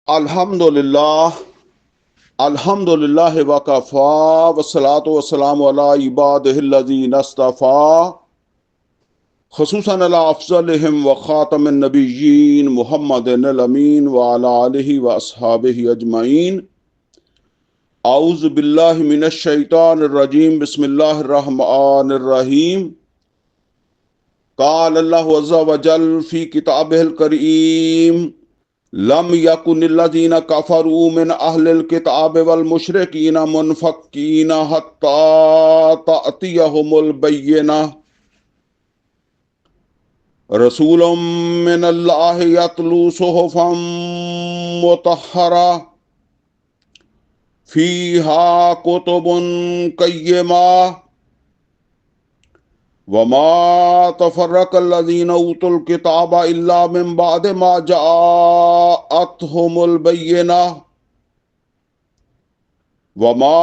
الحمدللہ الحمدللہ وکفا والصلاۃ والسلام علی عبادہ الذین اصطفیٰ خصوصاً علی افضلہم وخاتم النبیین محمد الامین وعلی آلہ واصحابہ اجمعین۔ اعوذ باللہ من الشیطان الرجیم، بسم اللہ الرحمن الرحیم۔ قال اللہ عز وجل فی کتابہ الکریم: لم یکن الذین کفروا من اہل الکتاب والمشرکین منفکین حتی تأتیہم البینہ رسول من اللہ یتلو صحفا مطہرہ فیہا کتب قیمہ وما تفرق الذین اوتوا الکتاب الا من بعد ما جاءتهم البینہ وما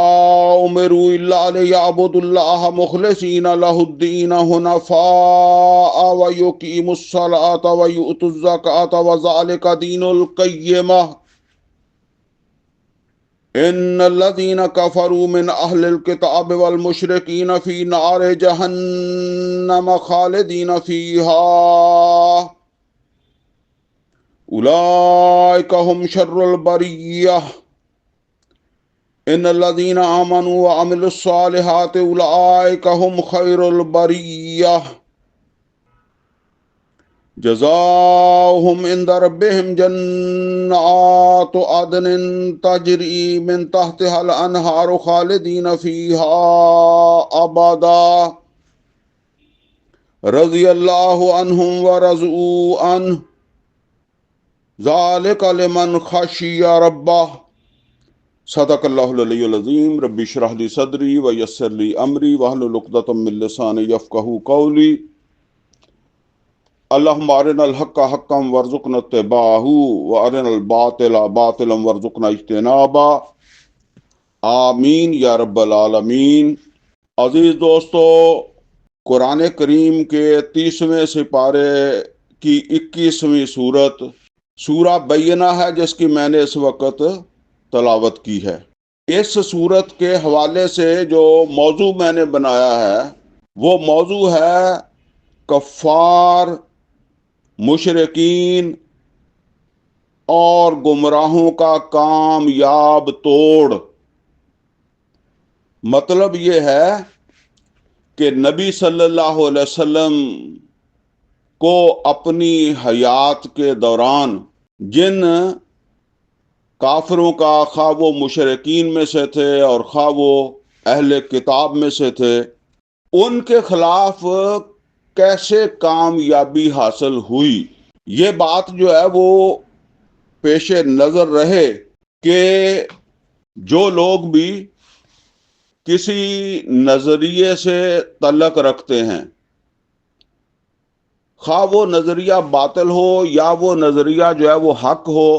امروا الا لیعبدوا اللہ مخلصین لہ الدین حنفاء ویقیموا الصلاة ویؤتوا الزکاة وذلک دین القیمہ ان الذین کفروا من اہل الکتاب والمشرکین فی نار جہنم خالدین فیہا اولئک ہم شر البریہ ان الذین آمنوا وعملوا الصالحات اولئک ہم خیر البریہ جزاؤہم عند ربہم جنات عدن تجری من تحتها الانہار خالدین فیہا ابدا رضی اللہ عنہم ورضوا عنہ ذالک لمن خشی ربہ۔ صدق اللہ العلی العظیم۔ رب اشرح لی صدری ویسر لی امری واحلل عقدۃ من لسانی یفقہوا قولی۔ اللہم ارنا الحق حقا وارزقنا اتباعہ وارنا الباطل باطلا وارزقنا اجتنابہ، آمین یا رب العالمین۔ عزیز دوستو، قرآن کریم کے 30ویں سپارے کی 21ویں سورت سورہ بینہ ہے، جس کی میں نے اس وقت تلاوت کی ہے۔ اس سورت کے حوالے سے جو موضوع میں نے بنایا ہے وہ موضوع ہے کفار، مشرکین اور گمراہوں کا کامیاب توڑ۔ مطلب یہ ہے کہ نبی صلی اللہ علیہ وسلم کو اپنی حیات کے دوران جن کافروں کا، خواہ وہ مشرکین میں سے تھے اور خواہ وہ اہل کتاب میں سے تھے، ان کے خلاف کیسے کامیابی حاصل ہوئی، یہ بات جو ہے وہ پیش نظر رہے کہ جو لوگ بھی کسی نظریے سے تعلق رکھتے ہیں، خواہ وہ نظریہ باطل ہو یا وہ نظریہ جو ہے وہ حق ہو،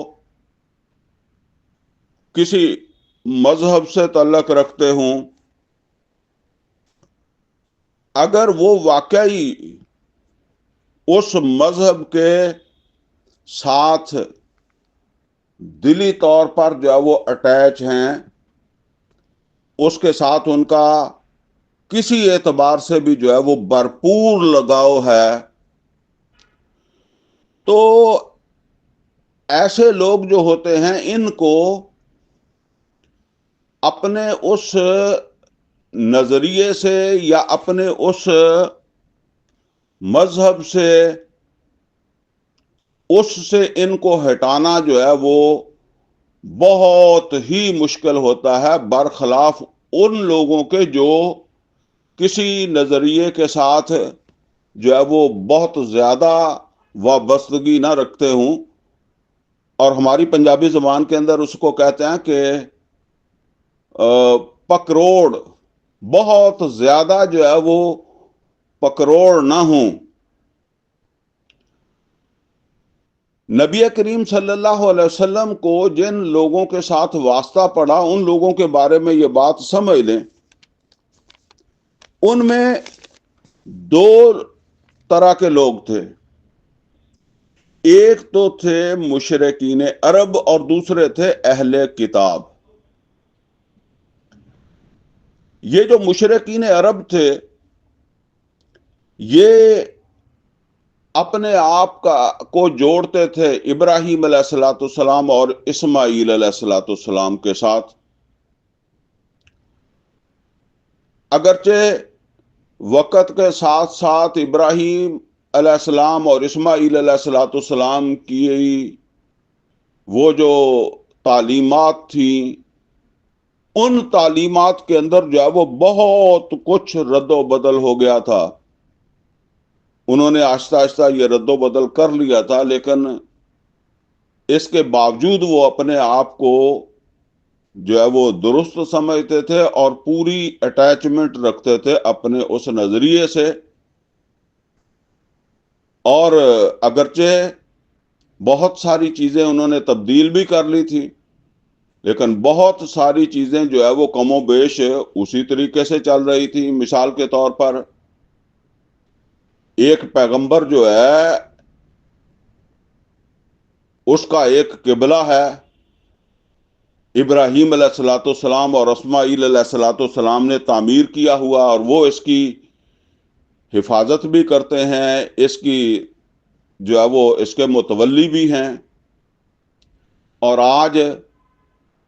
کسی مذہب سے تعلق رکھتے ہوں، اگر وہ واقعی اس مذہب کے ساتھ دلی طور پر جو ہے وہ اٹیچ ہیں، اس کے ساتھ ان کا کسی اعتبار سے بھی جو ہے وہ بھرپور لگاؤ ہے، تو ایسے لوگ جو ہوتے ہیں ان کو اپنے اس نظریے سے یا اپنے اس مذہب سے ان کو ہٹانا جو ہے وہ بہت ہی مشکل ہوتا ہے، برخلاف ان لوگوں کے جو کسی نظریے کے ساتھ جو ہے وہ بہت زیادہ وابستگی نہ رکھتے ہوں، اور ہماری پنجابی زبان کے اندر اس کو کہتے ہیں کہ پکروڑ، بہت زیادہ جو ہے وہ پکروڑ نہ ہوں۔ نبی کریم صلی اللہ علیہ وسلم کو جن لوگوں کے ساتھ واسطہ پڑا، ان لوگوں کے بارے میں یہ بات سمجھ لیں، ان میں دو طرح کے لوگ تھے۔ ایک تو تھے مشرکین عرب اور دوسرے تھے اہل کتاب. یہ جو مشرکین عرب تھے یہ اپنے آپ کو جوڑتے تھے ابراہیم علیہ الصلوۃ والسلام اور اسماعیل علیہ الصلوۃ والسلام کے ساتھ. اگرچہ وقت کے ساتھ ساتھ ابراہیم علیہ السلام اور اسماعیل علیہ الصلوۃ والسلام کی وہ جو تعلیمات تھیں ان تعلیمات کے اندر جو ہے وہ بہت کچھ رد و بدل ہو گیا تھا. انہوں نے آہستہ آہستہ یہ رد و بدل کر لیا تھا، لیکن اس کے باوجود وہ اپنے آپ کو جو ہے وہ درست سمجھتے تھے اور پوری اٹیچمنٹ رکھتے تھے اپنے اس نظریے سے. اور اگرچہ بہت ساری چیزیں انہوں نے تبدیل بھی کر لی تھی، لیکن بہت ساری چیزیں جو ہے وہ کم و بیش اسی طریقے سے چل رہی تھی. مثال کے طور پر ایک پیغمبر جو ہے اس کا ایک قبلہ ہے. ابراہیم علیہ الصلوۃ والسلام اور اسماعیل علیہ الصلوۃ والسلام نے تعمیر کیا ہوا، اور وہ اس کی حفاظت بھی کرتے ہیں، اس کی جو ہے وہ اس کے متولی بھی ہیں. اور آج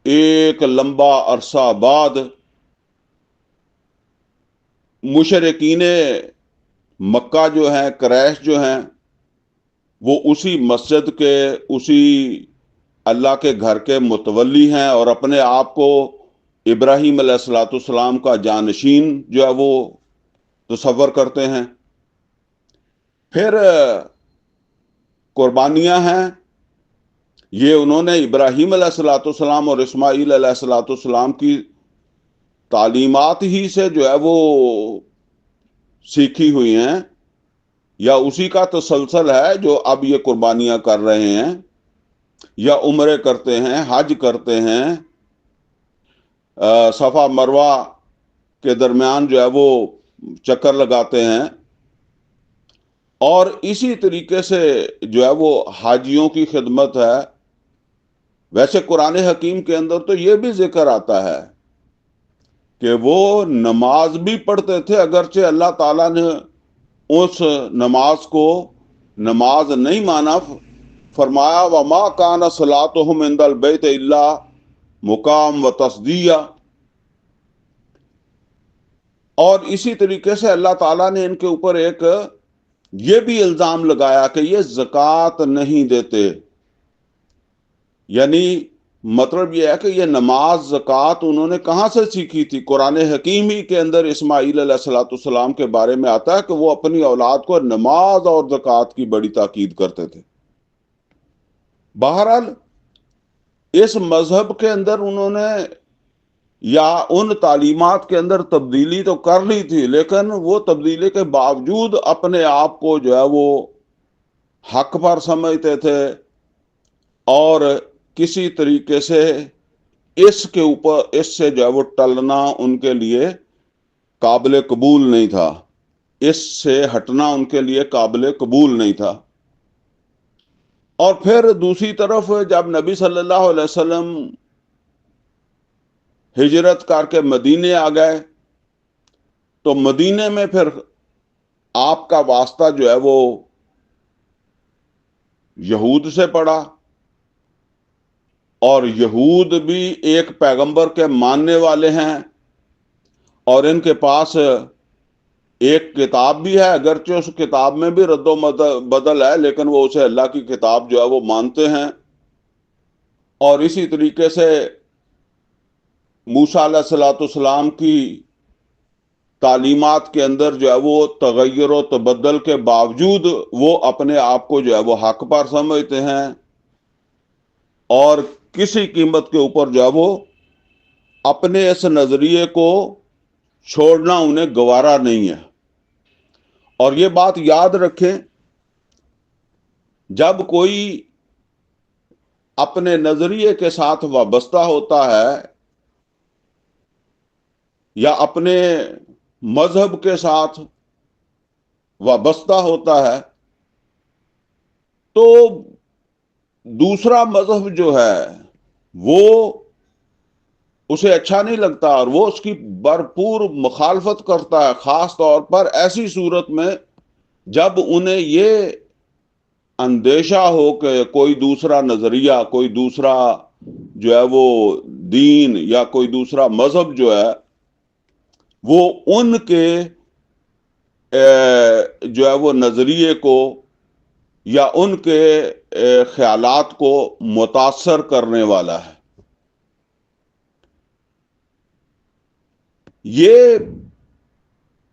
ایک لمبا عرصہ بعد مشرکین مکہ جو ہیں، قریش جو ہیں، وہ اسی مسجد کے، اسی اللہ کے گھر کے متولی ہیں اور اپنے آپ کو ابراہیم علیہ الصلوۃ والسلام کا جانشین جو ہے وہ تصور کرتے ہیں. پھر قربانیاں ہیں، یہ انہوں نے ابراہیم علیہ الصلوۃ والسلام اور اسماعیل علیہ الصلوۃ والسلام کی تعلیمات ہی سے جو ہے وہ سیکھی ہوئی ہیں، یا اسی کا تسلسل ہے جو اب یہ قربانیاں کر رہے ہیں، یا عمرے کرتے ہیں، حج کرتے ہیں، صفا مروہ کے درمیان جو ہے وہ چکر لگاتے ہیں. اور اسی طریقے سے جو ہے وہ حاجیوں کی خدمت ہے. ویسے قرآن حکیم کے اندر تو یہ بھی ذکر آتا ہے کہ وہ نماز بھی پڑھتے تھے، اگرچہ اللہ تعالیٰ نے اس نماز کو نماز نہیں مانا. فرمایا وما کان صلاتهم عند البیت الا مقام و تصدیہ. اور اسی طریقے سے اللہ تعالیٰ نے ان کے اوپر ایک یہ بھی الزام لگایا کہ یہ زکوٰۃ نہیں دیتے. یعنی مطلب یہ ہے کہ یہ نماز زکوٰۃ انہوں نے کہاں سے سیکھی تھی؟ قرآن حکیم ہی کے اندر اسماعیل علیہ الصلوۃ والسلام کے بارے میں آتا ہے کہ وہ اپنی اولاد کو نماز اور زکوٰۃ کی بڑی تاکید کرتے تھے. بہرحال اس مذہب کے اندر انہوں نے یا ان تعلیمات کے اندر تبدیلی تو کر لی تھی، لیکن وہ تبدیلی کے باوجود اپنے آپ کو جو ہے وہ حق پر سمجھتے تھے، اور کسی طریقے سے اس کے اوپر اس سے جو ہے وہ ٹلنا ان کے لیے قابل قبول نہیں تھا، اس سے ہٹنا ان کے لیے قابل قبول نہیں تھا. اور پھر دوسری طرف جب نبی صلی اللہ علیہ وسلم ہجرت کر کے مدینے آ گئے تو مدینے میں پھر آپ کا واسطہ جو ہے وہ یہود سے پڑا، اور یہود بھی ایک پیغمبر کے ماننے والے ہیں، اور ان کے پاس ایک کتاب بھی ہے، اگرچہ اس کتاب میں بھی رد و بدل ہے، لیکن وہ اسے اللہ کی کتاب جو ہے وہ مانتے ہیں. اور اسی طریقے سے موسیٰ علیہ الصلوۃ والسلام کی تعلیمات کے اندر جو ہے وہ تغیر و تبدل کے باوجود وہ اپنے آپ کو جو ہے وہ حق پر سمجھتے ہیں، اور کسی قیمت کے اوپر جو ہے وہ اپنے اس نظریے کو چھوڑنا انہیں گوارا نہیں ہے. اور یہ بات یاد رکھیں، جب کوئی اپنے نظریے کے ساتھ وابستہ ہوتا ہے یا اپنے مذہب کے ساتھ وابستہ ہوتا ہے تو دوسرا مذہب جو ہے وہ اسے اچھا نہیں لگتا اور وہ اس کی بھرپور مخالفت کرتا ہے، خاص طور پر ایسی صورت میں جب انہیں یہ اندیشہ ہو کہ کوئی دوسرا نظریہ، کوئی دوسرا جو ہے وہ دین یا کوئی دوسرا مذہب جو ہے وہ ان کے جو ہے وہ نظریے کو یا ان کے خیالات کو متاثر کرنے والا ہے۔ یہ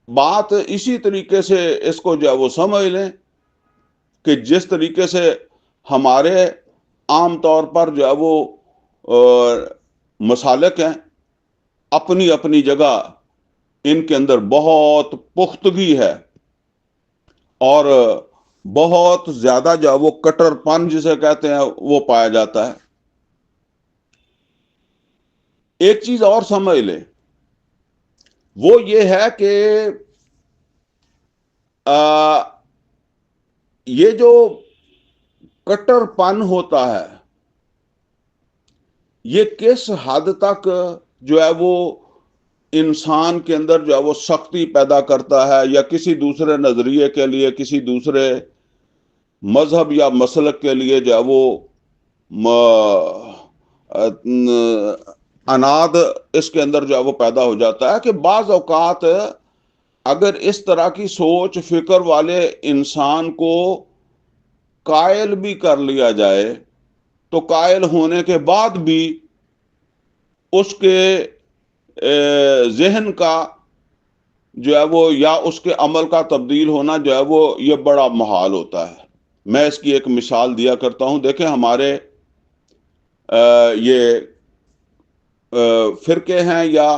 بات اسی طریقے سے اس کو جو ہے وہ سمجھ لیں کہ جس طریقے سے ہمارے عام طور پر جو ہے وہ مسالک ہیں، اپنی اپنی جگہ ان کے اندر بہت پختگی ہے اور بہت زیادہ جو ہے وہ کٹر پن جسے کہتے ہیں وہ پایا جاتا ہے۔ ایک چیز اور سمجھ لیں، وہ یہ ہے کہ یہ جو کٹر پن ہوتا ہے یہ کس حد تک جو ہے وہ انسان کے اندر جو ہے وہ سختی پیدا کرتا ہے، یا کسی دوسرے نظریے کے لیے، کسی دوسرے مذہب یا مسلک کے لیے جو ہے وہ اناد اس کے اندر جو ہے وہ پیدا ہو جاتا ہے کہ بعض اوقات اگر اس طرح کی سوچ فکر والے انسان کو قائل بھی کر لیا جائے تو قائل ہونے کے بعد بھی اس کے ذہن کا جو ہے وہ یا اس کے عمل کا تبدیل ہونا جو ہے وہ یہ بڑا محال ہوتا ہے۔ میں اس کی ایک مثال دیا کرتا ہوں۔ دیکھیں ہمارے یہ فرقے ہیں یا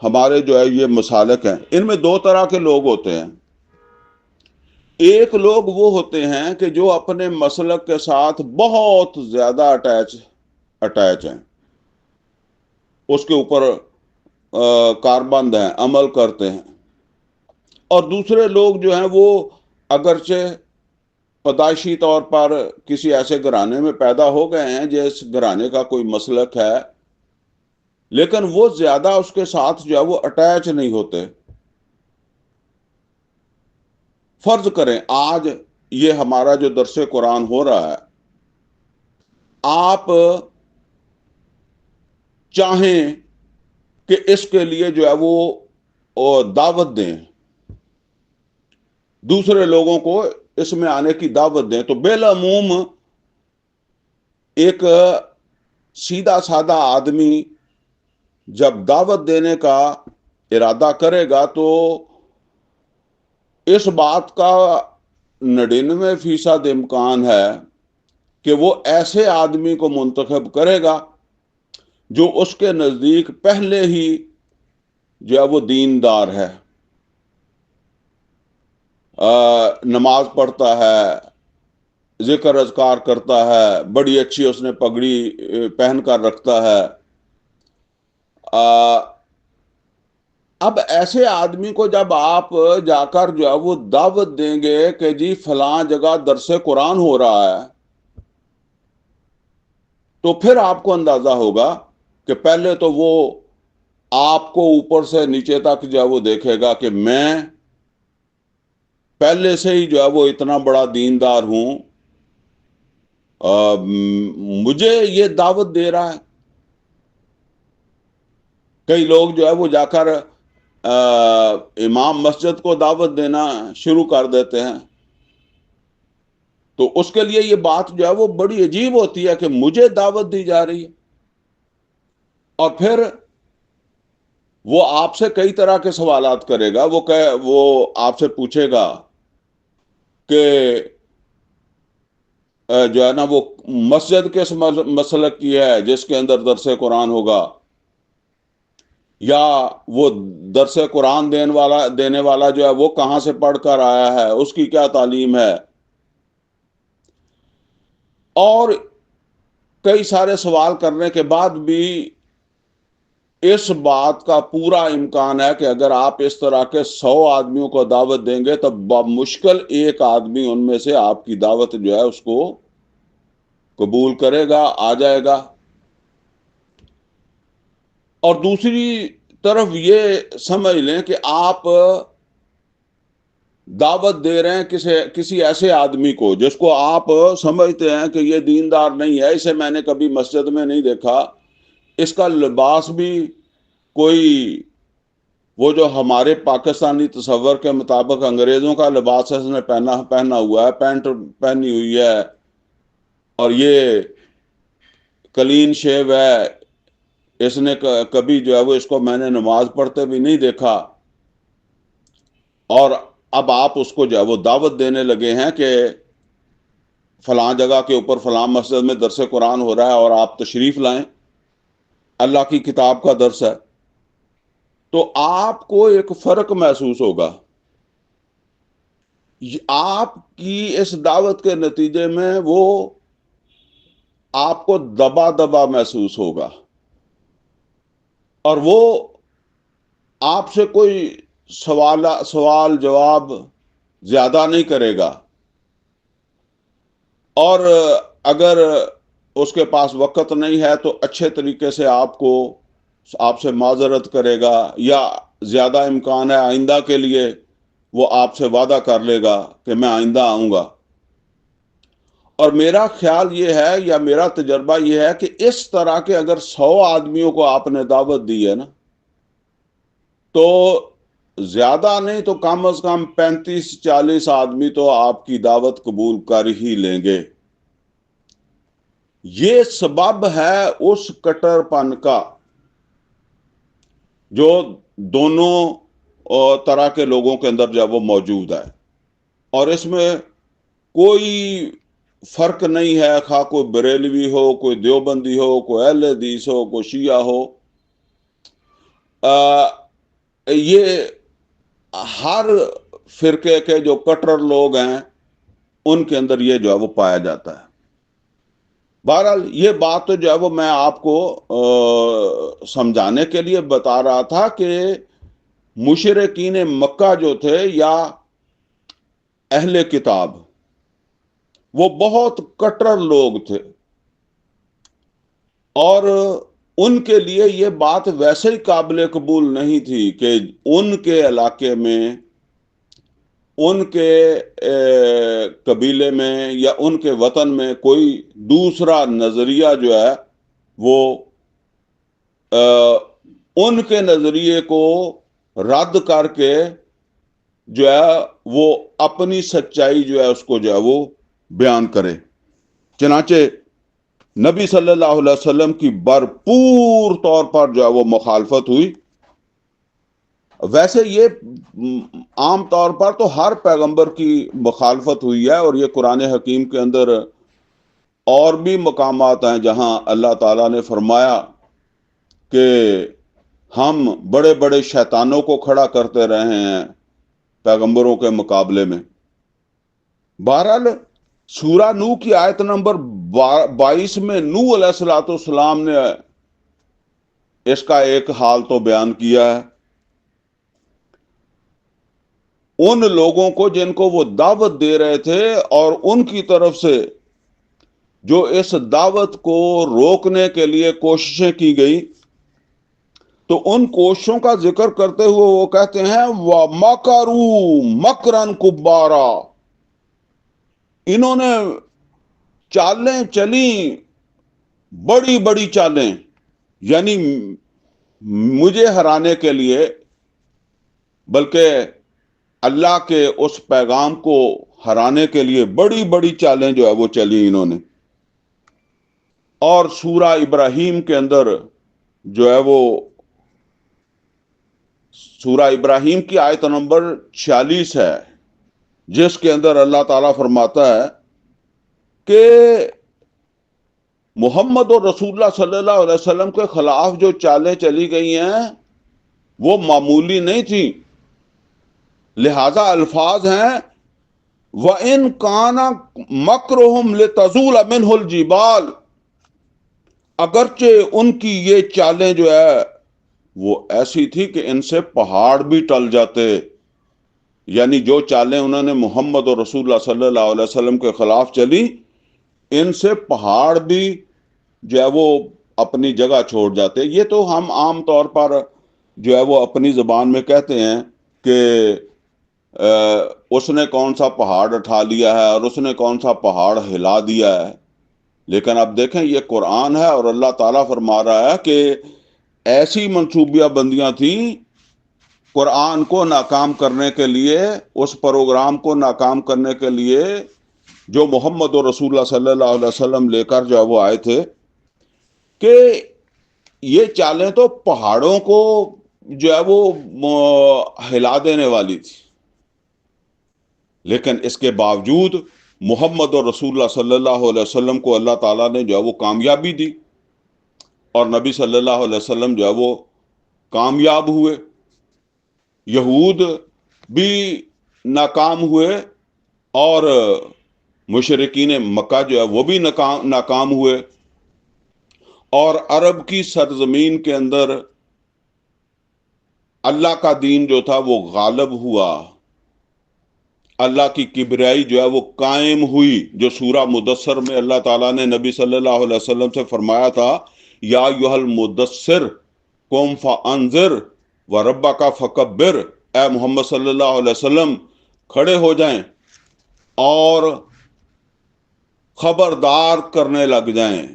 ہمارے جو ہے یہ مسالک ہیں، ان میں دو طرح کے لوگ ہوتے ہیں۔ ایک لوگ وہ ہوتے ہیں کہ جو اپنے مسلک کے ساتھ بہت زیادہ اٹیچ ہیں، اس کے اوپر کاربند ہیں، عمل کرتے ہیں، اور دوسرے لوگ جو ہیں وہ اگرچہ پیدائشی طور پر کسی ایسے گھرانے میں پیدا ہو گئے ہیں جس گھرانے کا کوئی مسلک ہے، لیکن وہ زیادہ اس کے ساتھ جو ہے وہ اٹیچ نہیں ہوتے۔ فرض کریں آج یہ ہمارا جو درس قرآن ہو رہا ہے، آپ چاہیں کہ اس کے لیے جو ہے وہ دعوت دیں، دوسرے لوگوں کو اس میں آنے کی دعوت دیں، تو بالعموم ایک سیدھا سادہ آدمی جب دعوت دینے کا ارادہ کرے گا تو اس بات کا 99% امکان ہے کہ وہ ایسے آدمی کو منتخب کرے گا جو اس کے نزدیک پہلے ہی جو ہے وہ دیندار ہے، نماز پڑھتا ہے، ذکر اذکار کرتا ہے، بڑی اچھی اس نے پگڑی پہن کر رکھتا ہے۔ اب ایسے آدمی کو جب آپ جا کر جو ہے وہ دعوت دیں گے کہ جی فلاں جگہ درس قرآن ہو رہا ہے، تو پھر آپ کو اندازہ ہوگا کہ پہلے تو وہ آپ کو اوپر سے نیچے تک جو ہے وہ دیکھے گا کہ میں پہلے سے ہی جو ہے وہ اتنا بڑا دیندار ہوں، مجھے یہ دعوت دے رہا ہے۔ کئی لوگ جو ہے وہ جا کر امام مسجد کو دعوت دینا شروع کر دیتے ہیں، تو اس کے لیے یہ بات جو ہے وہ بڑی عجیب ہوتی ہے کہ مجھے دعوت دی جا رہی ہے، اور پھر وہ آپ سے کئی طرح کے سوالات کرے گا۔ وہ آپ سے پوچھے گا کہ جو ہے نا وہ مسجد کس مسلک کی ہے جس کے اندر درس قرآن ہوگا، یا وہ درس قرآن دینے والا جو ہے وہ کہاں سے پڑھ کر آیا ہے، اس کی کیا تعلیم ہے، اور کئی سارے سوال کرنے کے بعد بھی اس بات کا پورا امکان ہے کہ اگر آپ اس طرح کے 100 آدمیوں کو دعوت دیں گے تو بمشکل ایک آدمی ان میں سے آپ کی دعوت جو ہے اس کو قبول کرے گا، آ جائے گا۔ اور دوسری طرف یہ سمجھ لیں کہ آپ دعوت دے رہے ہیں کسی ایسے آدمی کو جس کو آپ سمجھتے ہیں کہ یہ دیندار نہیں ہے، اسے میں نے کبھی مسجد میں نہیں دیکھا، اس کا لباس بھی کوئی وہ جو ہمارے پاکستانی تصور کے مطابق انگریزوں کا لباس ہے، اس نے پہنا ہوا ہے، پینٹ پہنی ہوئی ہے، اور یہ کلین شیو ہے، اس نے کبھی جو ہے وہ اس کو میں نے نماز پڑھتے بھی نہیں دیکھا، اور اب آپ اس کو جو ہے وہ دعوت دینے لگے ہیں کہ فلاں جگہ کے اوپر فلاں مسجد میں درس قرآن ہو رہا ہے اور آپ تشریف لائیں، اللہ کی کتاب کا درس ہے، تو آپ کو ایک فرق محسوس ہوگا۔ آپ کی اس دعوت کے نتیجے میں وہ آپ کو دبا دبا محسوس ہوگا، اور وہ آپ سے کوئی سوال جواب زیادہ نہیں کرے گا، اور اگر اس کے پاس وقت نہیں ہے تو اچھے طریقے سے آپ سے معذرت کرے گا، یا زیادہ امکان ہے آئندہ کے لیے وہ آپ سے وعدہ کر لے گا کہ میں آئندہ آؤں گا۔ اور میرا خیال یہ ہے یا میرا تجربہ یہ ہے کہ اس طرح کے اگر 100 آدمیوں کو آپ نے دعوت دی ہے نا، تو زیادہ نہیں تو کم از کم 35-40 آدمی تو آپ کی دعوت قبول کر ہی لیں گے۔ یہ سبب ہے اس کٹر پن کا جو دونوں طرح کے لوگوں کے اندر جب وہ موجود ہے، اور اس میں کوئی فرق نہیں ہے، خواہ کوئی بریلوی ہو، کوئی دیوبندی ہو، کوئی اہل حدیث ہو، کوئی شیعہ ہو، یہ ہر فرقے کے جو کٹر لوگ ہیں ان کے اندر یہ جو ہے وہ پایا جاتا ہے۔ بہرحال یہ بات تو جو ہے وہ میں آپ کو سمجھانے کے لیے بتا رہا تھا کہ مشرکین مکہ جو تھے یا اہل کتاب، وہ بہت کٹر لوگ تھے، اور ان کے لیے یہ بات ویسے ہی قابل قبول نہیں تھی کہ ان کے علاقے میں، ان کے قبیلے میں یا ان کے وطن میں کوئی دوسرا نظریہ جو ہے وہ ان کے نظریے کو رد کر کے جو ہے وہ اپنی سچائی جو ہے اس کو جو ہے وہ بیان کرے۔ چنانچہ نبی صلی اللہ علیہ وسلم کی بھرپور طور پر جو ہے وہ مخالفت ہوئی۔ ویسے یہ عام طور پر تو ہر پیغمبر کی مخالفت ہوئی ہے، اور یہ قرآن حکیم کے اندر اور بھی مقامات ہیں جہاں اللہ تعالیٰ نے فرمایا کہ ہم بڑے بڑے شیطانوں کو کھڑا کرتے رہے ہیں پیغمبروں کے مقابلے میں۔ بہرحال سورہ نوح کی آیت نمبر 22 میں نوح علیہ السلام نے اس کا ایک حال تو بیان کیا ہے۔ ان لوگوں کو جن کو وہ دعوت دے رہے تھے، اور ان کی طرف سے جو اس دعوت کو روکنے کے لیے کوششیں کی گئی، تو ان کوششوں کا ذکر کرتے ہوئے وہ کہتے ہیں وَمَكَرُوا مَكْرًا كُبَّارًا، انہوں نے چالیں چلیں، بڑی بڑی چالیں، یعنی مجھے ہرانے کے لیے، بلکہ اللہ کے اس پیغام کو ہرانے کے لیے بڑی بڑی چالیں جو ہے وہ چلی انہوں نے۔ اور سورہ ابراہیم کے اندر جو ہے وہ سورہ ابراہیم کی آیت نمبر 46 ہے، جس کے اندر اللہ تعالیٰ فرماتا ہے کہ محمد اور رسول اللہ صلی اللہ علیہ وسلم کے خلاف جو چالیں چلی گئی ہیں وہ معمولی نہیں تھیں، لہذا الفاظ ہیں وَإِن كَانَ مَكْرُهُمْ لِتَزُولَ مِنْهُ الْجِبَالُ، اگرچہ ان کی یہ چالیں جو ہے وہ ایسی تھی کہ ان سے پہاڑ بھی ٹل جاتے. یعنی جو چالیں انہوں نے محمد اور رسول اللہ صلی اللہ علیہ وسلم کے خلاف چلی، ان سے پہاڑ بھی جو ہے وہ اپنی جگہ چھوڑ جاتے. یہ تو ہم عام طور پر جو ہے وہ اپنی زبان میں کہتے ہیں کہ اس نے کون سا پہاڑ اٹھا لیا ہے اور اس نے کون سا پہاڑ ہلا دیا ہے. لیکن اب دیکھیں یہ قرآن ہے اور اللہ تعالیٰ فرما رہا ہے کہ ایسی منصوبیہ بندیاں تھیں قرآن کو ناکام کرنے کے لیے، اس پروگرام کو ناکام کرنے کے لیے جو محمد اور رسول اللہ صلی اللہ علیہ وسلم لے کر جو ہے وہ آئے تھے، کہ یہ چالیں تو پہاڑوں کو جو ہے وہ ہلا دینے والی تھی. لیکن اس کے باوجود محمد اور رسول اللہ صلی اللہ علیہ وسلم کو اللہ تعالیٰ نے جو ہے وہ کامیابی دی، اور نبی صلی اللہ علیہ وسلم جو ہے وہ کامیاب ہوئے. یہود بھی ناکام ہوئے اور مشرکین مکہ جو ہے وہ بھی ناکام ہوئے، اور عرب کی سرزمین کے اندر اللہ کا دین جو تھا وہ غالب ہوا. اللہ کی کبریائی جو ہے وہ قائم ہوئی، جو سورہ مدثر میں اللہ تعالیٰ نے نبی صلی اللہ علیہ وسلم سے فرمایا تھا، یا ایھا المدثر قم فانذر وربک فکبر. اے محمد صلی اللہ علیہ وسلم کھڑے ہو جائیں اور خبردار کرنے لگ جائیں،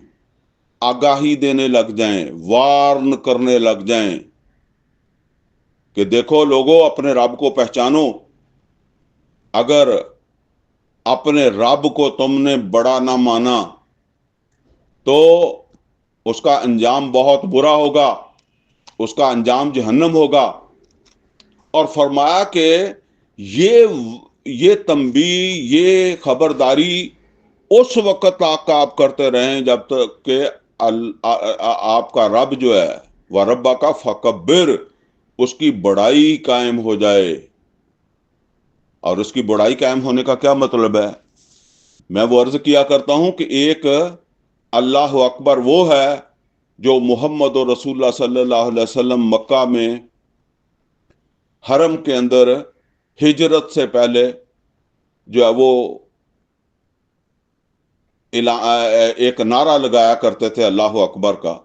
آگاہی دینے لگ جائیں، وارن کرنے لگ جائیں کہ دیکھو لوگوں، اپنے رب کو پہچانو. اگر اپنے رب کو تم نے بڑا نہ مانا تو اس کا انجام بہت برا ہوگا، اس کا انجام جہنم ہوگا. اور فرمایا کہ یہ تنبیہ، یہ خبرداری اس وقت تک آپ کرتے رہیں جب تک کہ آپ کا رب جو ہے وَرَبَّكَ فَكَبِّرْ، اس کی بڑائی قائم ہو جائے. اور اس کی بڑائی قائم ہونے کا کیا مطلب ہے؟ میں وہ عرض کیا کرتا ہوں کہ ایک اللہ اکبر وہ ہے جو محمد و رسول اللہ صلی اللہ علیہ وسلم مکہ میں حرم کے اندر ہجرت سے پہلے جو ہے وہ ایک نعرہ لگایا کرتے تھے اللہ اکبر کا.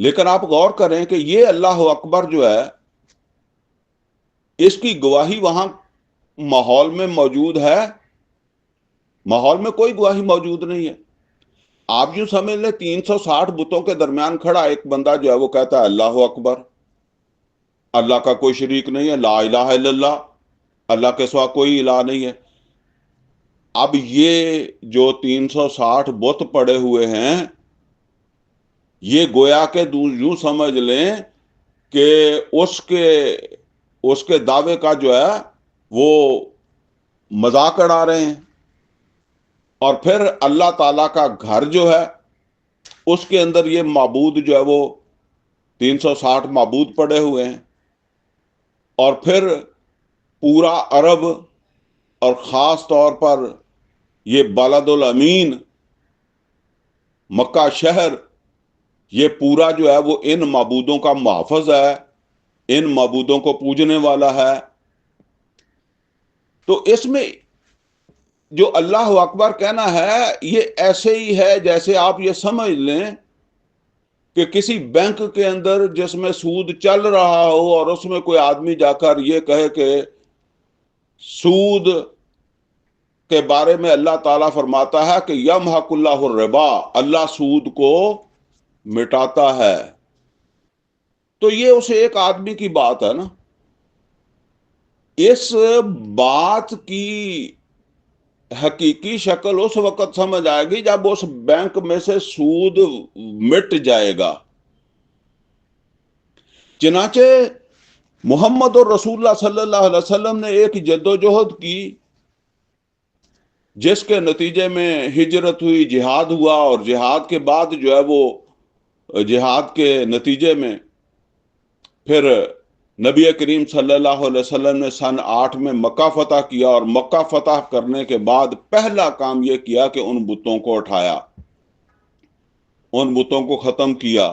لیکن آپ غور کریں کہ یہ اللہ اکبر جو ہے، اس کی گواہی وہاں ماحول میں موجود ہے؟ ماحول میں کوئی گواہی موجود نہیں ہے. آپ یوں سمجھ لیں 360 بتوں کے درمیان کھڑا ایک بندہ جو ہے وہ کہتا ہے اللہ اکبر، اللہ کا کوئی شریک نہیں ہے، لا الہ الا اللہ، اللہ کے سوا کوئی الہ نہیں ہے. اب یہ جو 360 بت پڑے ہوئے ہیں، یہ گویا کہ یوں سمجھ لیں کہ اس کے دعوے کا جو ہے وہ مذاق اڑا رہے ہیں. اور پھر اللہ تعالیٰ کا گھر جو ہے اس کے اندر یہ معبود جو ہے وہ 360 معبود پڑے ہوئے ہیں. اور پھر پورا عرب اور خاص طور پر یہ بلد الامین مکہ شہر، یہ پورا جو ہے وہ ان معبودوں کا محافظ ہے، ان معبودوں کو پوجنے والا ہے. تو اس میں جو اللہ اکبر کہنا ہے یہ ایسے ہی ہے جیسے آپ یہ سمجھ لیں کہ کسی بینک کے اندر جس میں سود چل رہا ہو اور اس میں کوئی آدمی جا کر یہ کہے کہ سود کے بارے میں اللہ تعالیٰ فرماتا ہے کہ یمحق اللہ الربا، اللہ سود کو مٹاتا ہے. تو یہ اس ایک آدمی کی بات ہے نا. اس بات کی حقیقی شکل اس وقت سمجھ آئے گی جب اس بینک میں سے سود مٹ جائے گا. چنانچہ محمد اور رسول اللہ صلی اللہ علیہ وسلم نے ایک جدوجہد کی جس کے نتیجے میں ہجرت ہوئی، جہاد ہوا، اور جہاد کے بعد جو ہے وہ جہاد کے نتیجے میں پھر نبی کریم صلی اللہ علیہ وسلم نے سن 8 میں مکہ فتح کیا، اور مکہ فتح کرنے کے بعد پہلا کام یہ کیا کہ ان بتوں کو اٹھایا، ان بتوں کو ختم کیا.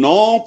9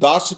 10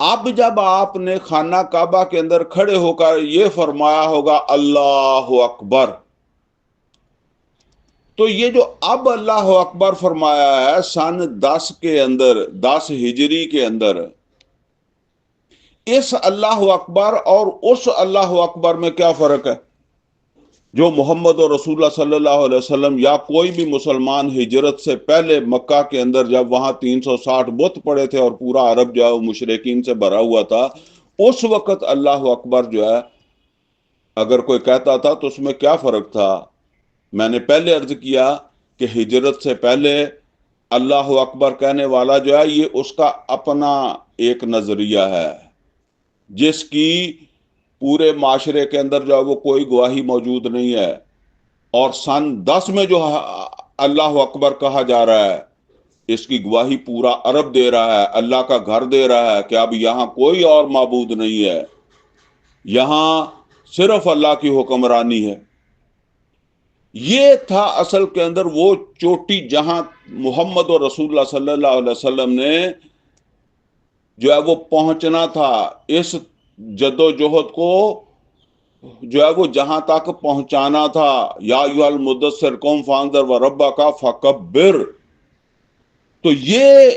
اب جب آپ نے خانہ کعبہ کے اندر کھڑے ہو کر یہ فرمایا ہوگا اللہ اکبر، تو یہ جو اب اللہ اکبر فرمایا ہے سن 10 کے اندر، 10 ہجری کے اندر، اس اللہ اکبر اور اس اللہ اکبر میں کیا فرق ہے؟ جو محمد اور رسول اللہ صلی اللہ علیہ وسلم یا کوئی بھی مسلمان ہجرت سے پہلے مکہ کے اندر جب وہاں 360 بت پڑے تھے اور پورا عرب جو ہے وہ مشرکین سے بھرا ہوا تھا، اس وقت اللہ اکبر جو ہے اگر کوئی کہتا تھا تو اس میں کیا فرق تھا؟ میں نے پہلے عرض کیا کہ ہجرت سے پہلے اللہ اکبر کہنے والا جو ہے یہ اس کا اپنا ایک نظریہ ہے، جس کی پورے معاشرے کے اندر جو ہے وہ کوئی گواہی موجود نہیں ہے، اور سن 10 میں جو اللہ اکبر کہا جا رہا ہے اس کی گواہی پورا عرب دے رہا ہے، اللہ کا گھر دے رہا ہے کہ اب یہاں کوئی اور معبود نہیں ہے، یہاں صرف اللہ کی حکمرانی ہے۔ یہ تھا اصل کے اندر وہ چوٹی جہاں محمد اور رسول اللہ صلی اللہ علیہ وسلم نے جو ہے وہ پہنچنا تھا، اس جد و جہد کو جو ہے وہ جہاں تک پہنچانا تھا۔ یا ایھا المدثر قم فانذر وربک فکبر، تو یہ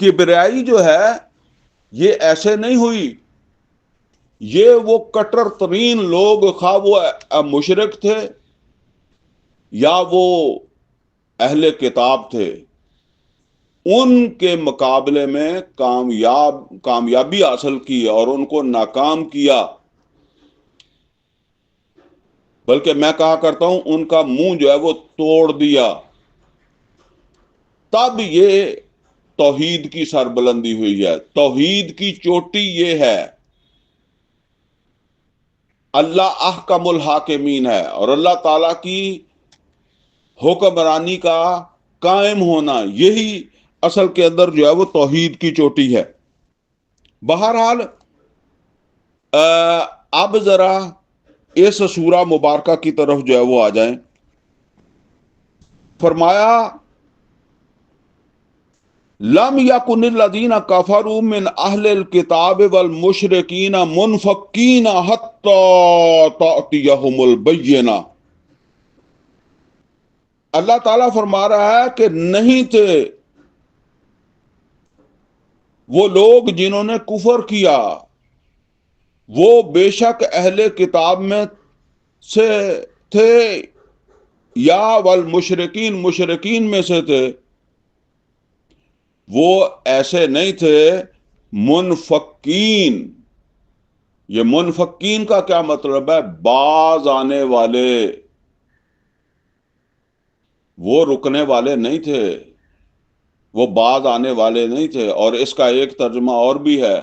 کبریائی جو ہے یہ ایسے نہیں ہوئی، یہ وہ کٹر ترین لوگ خواہ وہ مشرک تھے یا وہ اہل کتاب تھے، ان کے مقابلے میں کامیابی حاصل کی اور ان کو ناکام کیا، بلکہ میں کہا کرتا ہوں ان کا منہ جو ہے وہ توڑ دیا۔ تب یہ توحید کی سربلندی ہوئی ہے، توحید کی چوٹی یہ ہے، اللہ احکم الحاکمین ہے، اور اللہ تعالی کی حکمرانی کا قائم ہونا، یہی اصل کے اندر جو ہے وہ توحید کی چوٹی ہے۔ بہرحال اب ذرا اس سورہ مبارکہ کی طرف جو ہے وہ آ جائیں۔ فرمایا لم یکن الذین کفروا من اہل الکتاب والمشرکین منفکین حتی تأتیہم البینہ۔ اللہ تعالیٰ فرما رہا ہے کہ نہیں تھے وہ لوگ جنہوں نے کفر کیا، وہ بے شک اہل کتاب میں سے تھے یا والمشرکین مشرکین میں سے تھے، وہ ایسے نہیں تھے منفکین۔ یہ منفکین کا کیا مطلب ہے؟ باز آنے والے، وہ رکنے والے نہیں تھے، وہ باز آنے والے نہیں تھے۔ اور اس کا ایک ترجمہ اور بھی ہے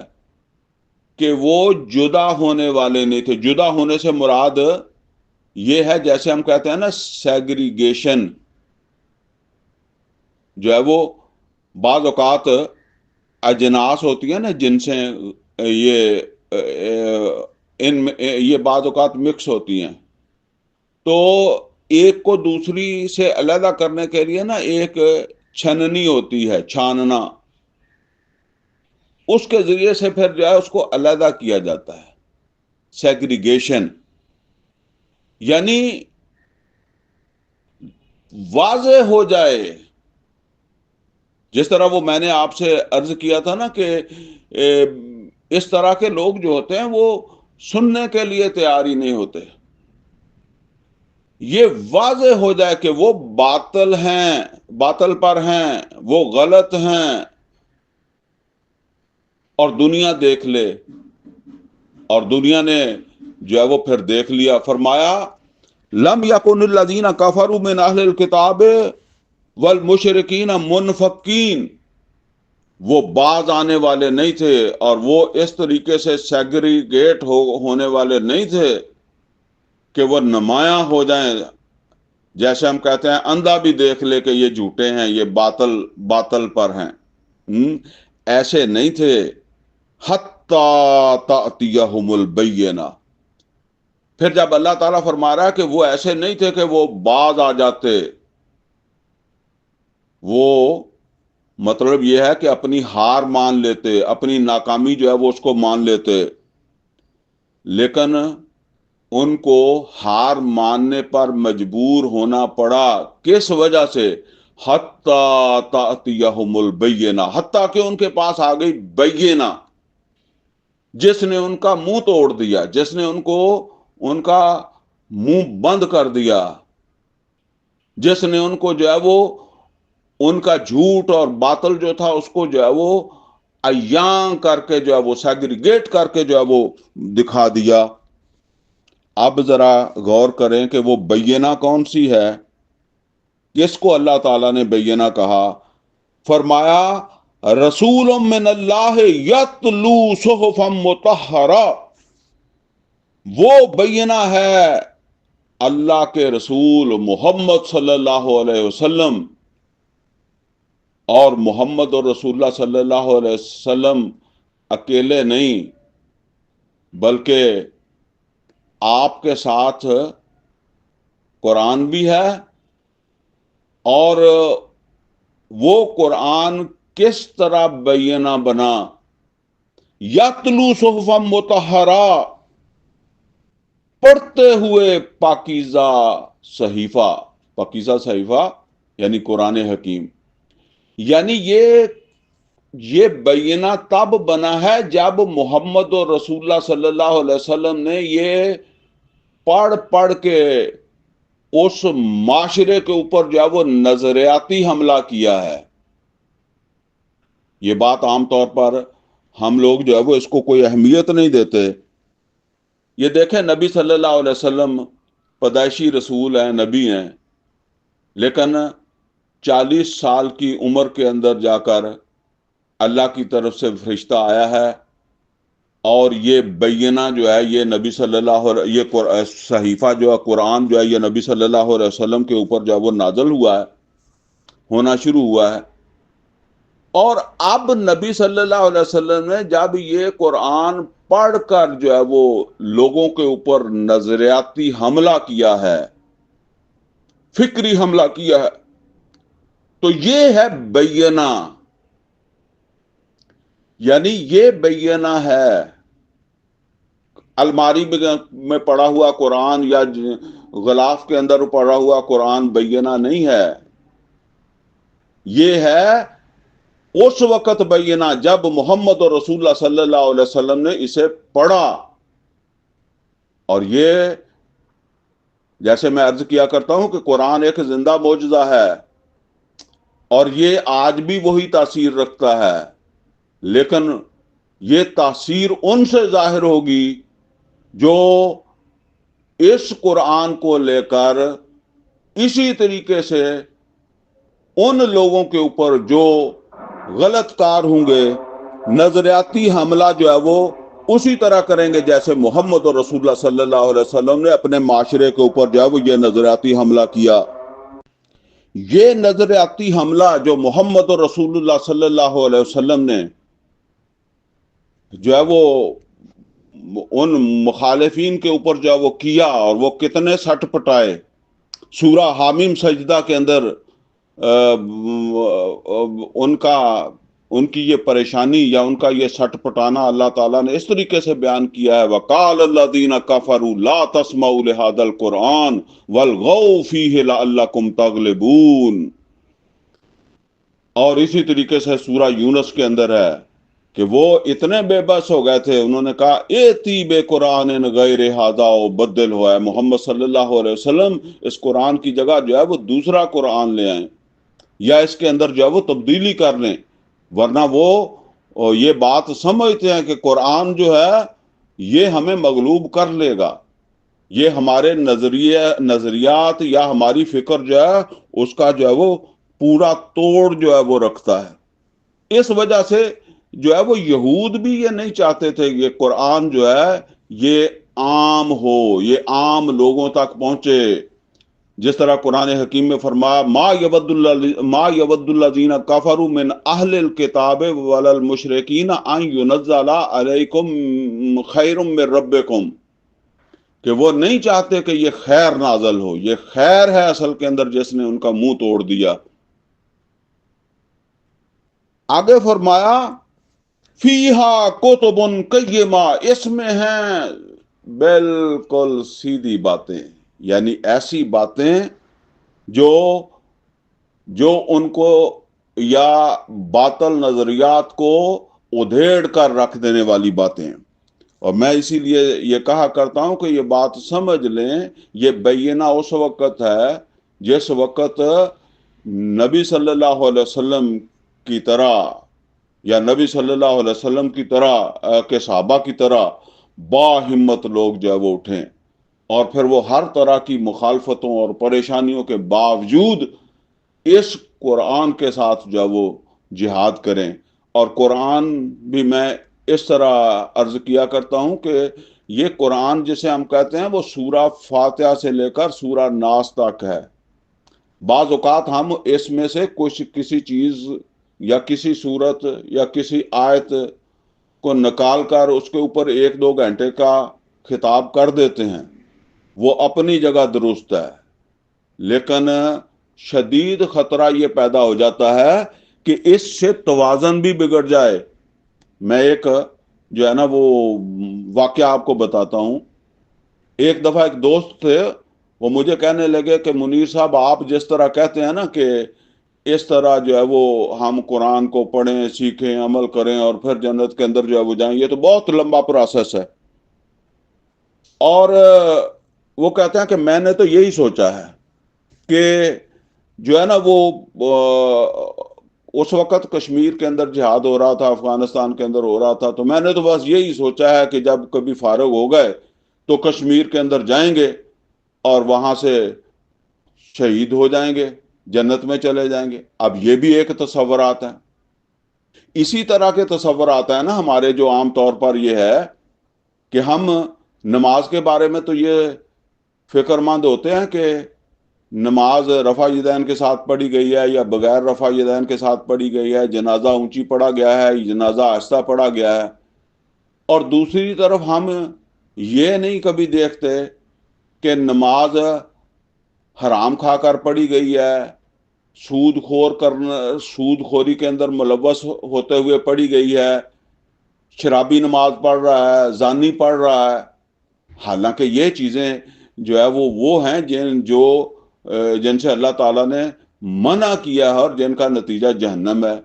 کہ وہ جدا ہونے والے نہیں تھے۔ جدا ہونے سے مراد یہ ہے جیسے ہم کہتے ہیں نا سیگریگیشن، جو ہے وہ بعض اوقات اجناس ہوتی ہیں نا جن سے یہ بعض اوقات مکس ہوتی ہیں، تو ایک کو دوسری سے علیحدہ کرنے کے لیے نا ایک چھننی ہوتی ہے، چھاننا، اس کے ذریعے سے پھر جو ہے اس کو علیحدہ کیا جاتا ہے، سیگریگیشن۔ یعنی واضح ہو جائے، جس طرح وہ میں نے آپ سے عرض کیا تھا نا کہ اس طرح کے لوگ جو ہوتے ہیں وہ سننے کے لیے تیار ہی نہیں ہوتے۔ یہ واضح ہو جائے کہ وہ باطل ہیں، باطل پر ہیں، وہ غلط ہیں، اور دنیا دیکھ لے، اور دنیا نے جو ہے وہ پھر دیکھ لیا۔ فرمایا لم یکن الذین کفروا من اہل الکتاب والمشرکین منفکین، وہ باز آنے والے نہیں تھے اور وہ اس طریقے سے سیگریگیٹ ہونے والے نہیں تھے کہ وہ نمایاں ہو جائیں، جیسے ہم کہتے ہیں اندھا بھی دیکھ لے کہ یہ جھوٹے ہیں، یہ باطل پر ہیں، ایسے نہیں تھے۔ حتی تأتیہم البینہ، پھر جب اللہ تعالیٰ فرما رہا ہے کہ وہ ایسے نہیں تھے کہ وہ باز آ جاتے، وہ مطلب یہ ہے کہ اپنی ہار مان لیتے، اپنی ناکامی جو ہے وہ اس کو مان لیتے، لیکن ان کو ہار ماننے پر مجبور ہونا پڑا۔ کس وجہ سے؟ حتیٰ تأتیہم البینہ، حتیٰ کہ ان کے پاس آ گئی بینہ، جس نے ان کا منہ توڑ دیا، جس نے ان کا منہ بند کر دیا، جس نے ان کو جو ہے وہ ان کا جھوٹ اور باطل جو تھا اس کو جو ہے وہ عیاں کر کے جو ہے وہ سیگریگیٹ کر کے جو ہے وہ دکھا دیا۔ اب ذرا غور کریں کہ وہ بینہ کون سی ہے، کس کو اللہ تعالیٰ نے بینہ کہا؟ فرمایا رسول من اللہ یتلو صحفا مطہرہ، وہ بینہ ہے اللہ کے رسول محمد صلی اللہ علیہ وسلم، اور محمد اور رسول اللہ صلی اللہ علیہ وسلم اکیلے نہیں بلکہ آپ کے ساتھ قرآن بھی ہے۔ اور وہ قرآن کس طرح بینہ بنا؟ یتلو صحفا مطہرہ، پڑھتے ہوئے پاکیزہ صحیفہ، پاکیزہ صحیفہ یعنی قرآن حکیم۔ یعنی یہ بینہ تب بنا ہے جب محمد اور رسول اللہ صلی اللہ علیہ وسلم نے یہ پڑھ پڑھ کے اس معاشرے کے اوپر جو ہے وہ نظریاتی حملہ کیا ہے۔ یہ بات عام طور پر ہم لوگ جو ہے وہ اس کو کوئی اہمیت نہیں دیتے۔ یہ دیکھیں نبی صلی اللہ علیہ وسلم پیدائشی رسول ہیں، نبی ہیں، لیکن 40 سال کی عمر کے اندر جا کر اللہ کی طرف سے فرشتہ آیا ہے، اور یہ بینہ جو ہے یہ نبی صلی اللہ علیہ یہ صحیفہ جو ہے قرآن جو ہے یہ نبی صلی اللہ علیہ وسلم کے اوپر جو ہے وہ نازل ہوا ہے، ہونا شروع ہوا ہے۔ اور اب نبی صلی اللہ علیہ وسلم نے جب یہ قرآن پڑھ کر جو ہے وہ لوگوں کے اوپر نظریاتی حملہ کیا ہے، فکری حملہ کیا ہے، تو یہ ہے بینہ۔ یعنی یہ بینہ ہے، الماری میں پڑا ہوا قرآن یا غلاف کے اندر پڑا ہوا قرآن بینہ نہیں ہے۔ یہ ہے اس وقت بینہ جب محمد اور رسول اللہ صلی اللہ علیہ وسلم نے اسے پڑھا۔ اور یہ جیسے میں عرض کیا کرتا ہوں کہ قرآن ایک زندہ معجزہ ہے، اور یہ آج بھی وہی تاثیر رکھتا ہے، لیکن یہ تاثیر ان سے ظاہر ہوگی جو اس قرآن کو لے کر اسی طریقے سے ان لوگوں کے اوپر جو غلط کار ہوں گے نظریاتی حملہ جو ہے وہ اسی طرح کریں گے جیسے محمد اور رسول اللہ صلی اللہ علیہ وسلم نے اپنے معاشرے کے اوپر جو ہے وہ یہ نظریاتی حملہ کیا۔ یہ نظریاتی حملہ جو محمد اور رسول اللہ صلی اللہ علیہ وسلم نے جو ہے وہ ان مخالفین کے اوپر جو ہے وہ کیا، اور وہ کتنے سٹ پٹائے۔ سورہ حامیم سجدہ کے اندر ان کی یہ پریشانی یا ان کا یہ سٹ پٹانا اللہ تعالیٰ نے اس طریقے سے بیان کیا ہے، وَقَالَ الَّذِينَ كَفَرُوا لَا تَسْمَعُوا لِهَذَا الْقُرْآنِ وَالْغَوْا فِيهِ لَعَلَّكُمْ تَغْلِبُونَ۔ اور اسی طریقے سے سورہ یونس کے اندر ہے کہ وہ اتنے بے بس ہو گئے تھے، انہوں نے کہا ایتی بے قرآن غیر ھذا بدل ہوا ہے، محمد صلی اللہ علیہ وسلم اس قرآن کی جگہ جو ہے وہ دوسرا قرآن لے آئیں، یا اس کے اندر جو ہے وہ تبدیلی کر لیں، ورنہ وہ یہ بات سمجھتے ہیں کہ قرآن جو ہے یہ ہمیں مغلوب کر لے گا، یہ ہمارے نظریات یا ہماری فکر جو ہے اس کا جو ہے وہ پورا توڑ جو ہے وہ رکھتا ہے۔ اس وجہ سے جو ہے وہ یہود بھی یہ نہیں چاہتے تھے یہ قرآن جو ہے یہ عام ہو، یہ عام لوگوں تک پہنچے۔ جس طرح قرآن حکیم میں فرمایا ما یود الذین کفروا من اہل الکتاب ولا المشرکین ان ینزل علیکم خیر من ربکم، کہ وہ نہیں چاہتے کہ یہ خیر نازل ہو، یہ خیر ہے اصل کے اندر جس نے ان کا منہ توڑ دیا۔ آگے فرمایا فیہا کتب قیمہ، اس میں ہیں بالکل سیدھی باتیں، یعنی ایسی باتیں جو ان کو یا باطل نظریات کو ادھیڑ کر رکھ دینے والی باتیں ہیں۔ اور میں اسی لیے یہ کہا کرتا ہوں کہ یہ بات سمجھ لیں، یہ بینہ اس وقت ہے جس وقت نبی صلی اللہ علیہ وسلم کی طرح یا نبی صلی اللہ علیہ وسلم کی طرح کے صحابہ کی طرح با ہمت لوگ جو ہے وہ اٹھیں، اور پھر وہ ہر طرح کی مخالفتوں اور پریشانیوں کے باوجود اس قرآن کے ساتھ جو ہے وہ جہاد کریں۔ اور قرآن بھی میں اس طرح عرض کیا کرتا ہوں کہ یہ قرآن جسے ہم کہتے ہیں وہ سورہ فاتحہ سے لے کر سورہ ناس تک ہے۔ بعض اوقات ہم اس میں سے کسی چیز یا کسی صورت یا کسی آیت کو نکال کر اس کے اوپر 1-2 گھنٹے کا خطاب کر دیتے ہیں، وہ اپنی جگہ درست ہے، لیکن شدید خطرہ یہ پیدا ہو جاتا ہے کہ اس سے توازن بھی بگڑ جائے۔ میں ایک جو ہے نا وہ واقعہ آپ کو بتاتا ہوں۔ ایک دفعہ ایک دوست تھے، وہ مجھے کہنے لگے کہ منیر صاحب آپ جس طرح کہتے ہیں نا کہ اس طرح جو ہے وہ ہم قرآن کو پڑھیں، سیکھیں، عمل کریں اور پھر جنت کے اندر جو ہے وہ جائیں، یہ تو بہت لمبا پروسیس ہے۔ اور وہ کہتے ہیں کہ میں نے تو یہی سوچا ہے کہ جو ہے نا وہ اس وقت کشمیر کے اندر جہاد ہو رہا تھا، افغانستان کے اندر ہو رہا تھا، تو میں نے تو بس یہی سوچا ہے کہ جب کبھی فارغ ہو گئے تو کشمیر کے اندر جائیں گے اور وہاں سے شہید ہو جائیں گے، جنت میں چلے جائیں گے۔ اب یہ بھی ایک تصورات ہیں، اسی طرح کے تصورات ہیں نا ہمارے، جو عام طور پر یہ ہے کہ ہم نماز کے بارے میں تو یہ فکر مند ہوتے ہیں کہ نماز رفع یدین کے ساتھ پڑھی گئی ہے یا بغیر رفع یدین کے ساتھ پڑھی گئی ہے، جنازہ اونچی پڑھا گیا ہے، جنازہ آہستہ پڑھا گیا ہے۔ اور دوسری طرف ہم یہ نہیں کبھی دیکھتے کہ نماز حرام کھا کر پڑھی گئی ہے، سود خوری کے اندر ملوث ہوتے ہوئے پڑھی گئی ہے، شرابی نماز پڑھ رہا ہے، زانی پڑھ رہا ہے۔ حالانکہ یہ چیزیں جو ہے وہ ہیں جن سے اللہ تعالیٰ نے منع کیا ہے اور جن کا نتیجہ جہنم ہے۔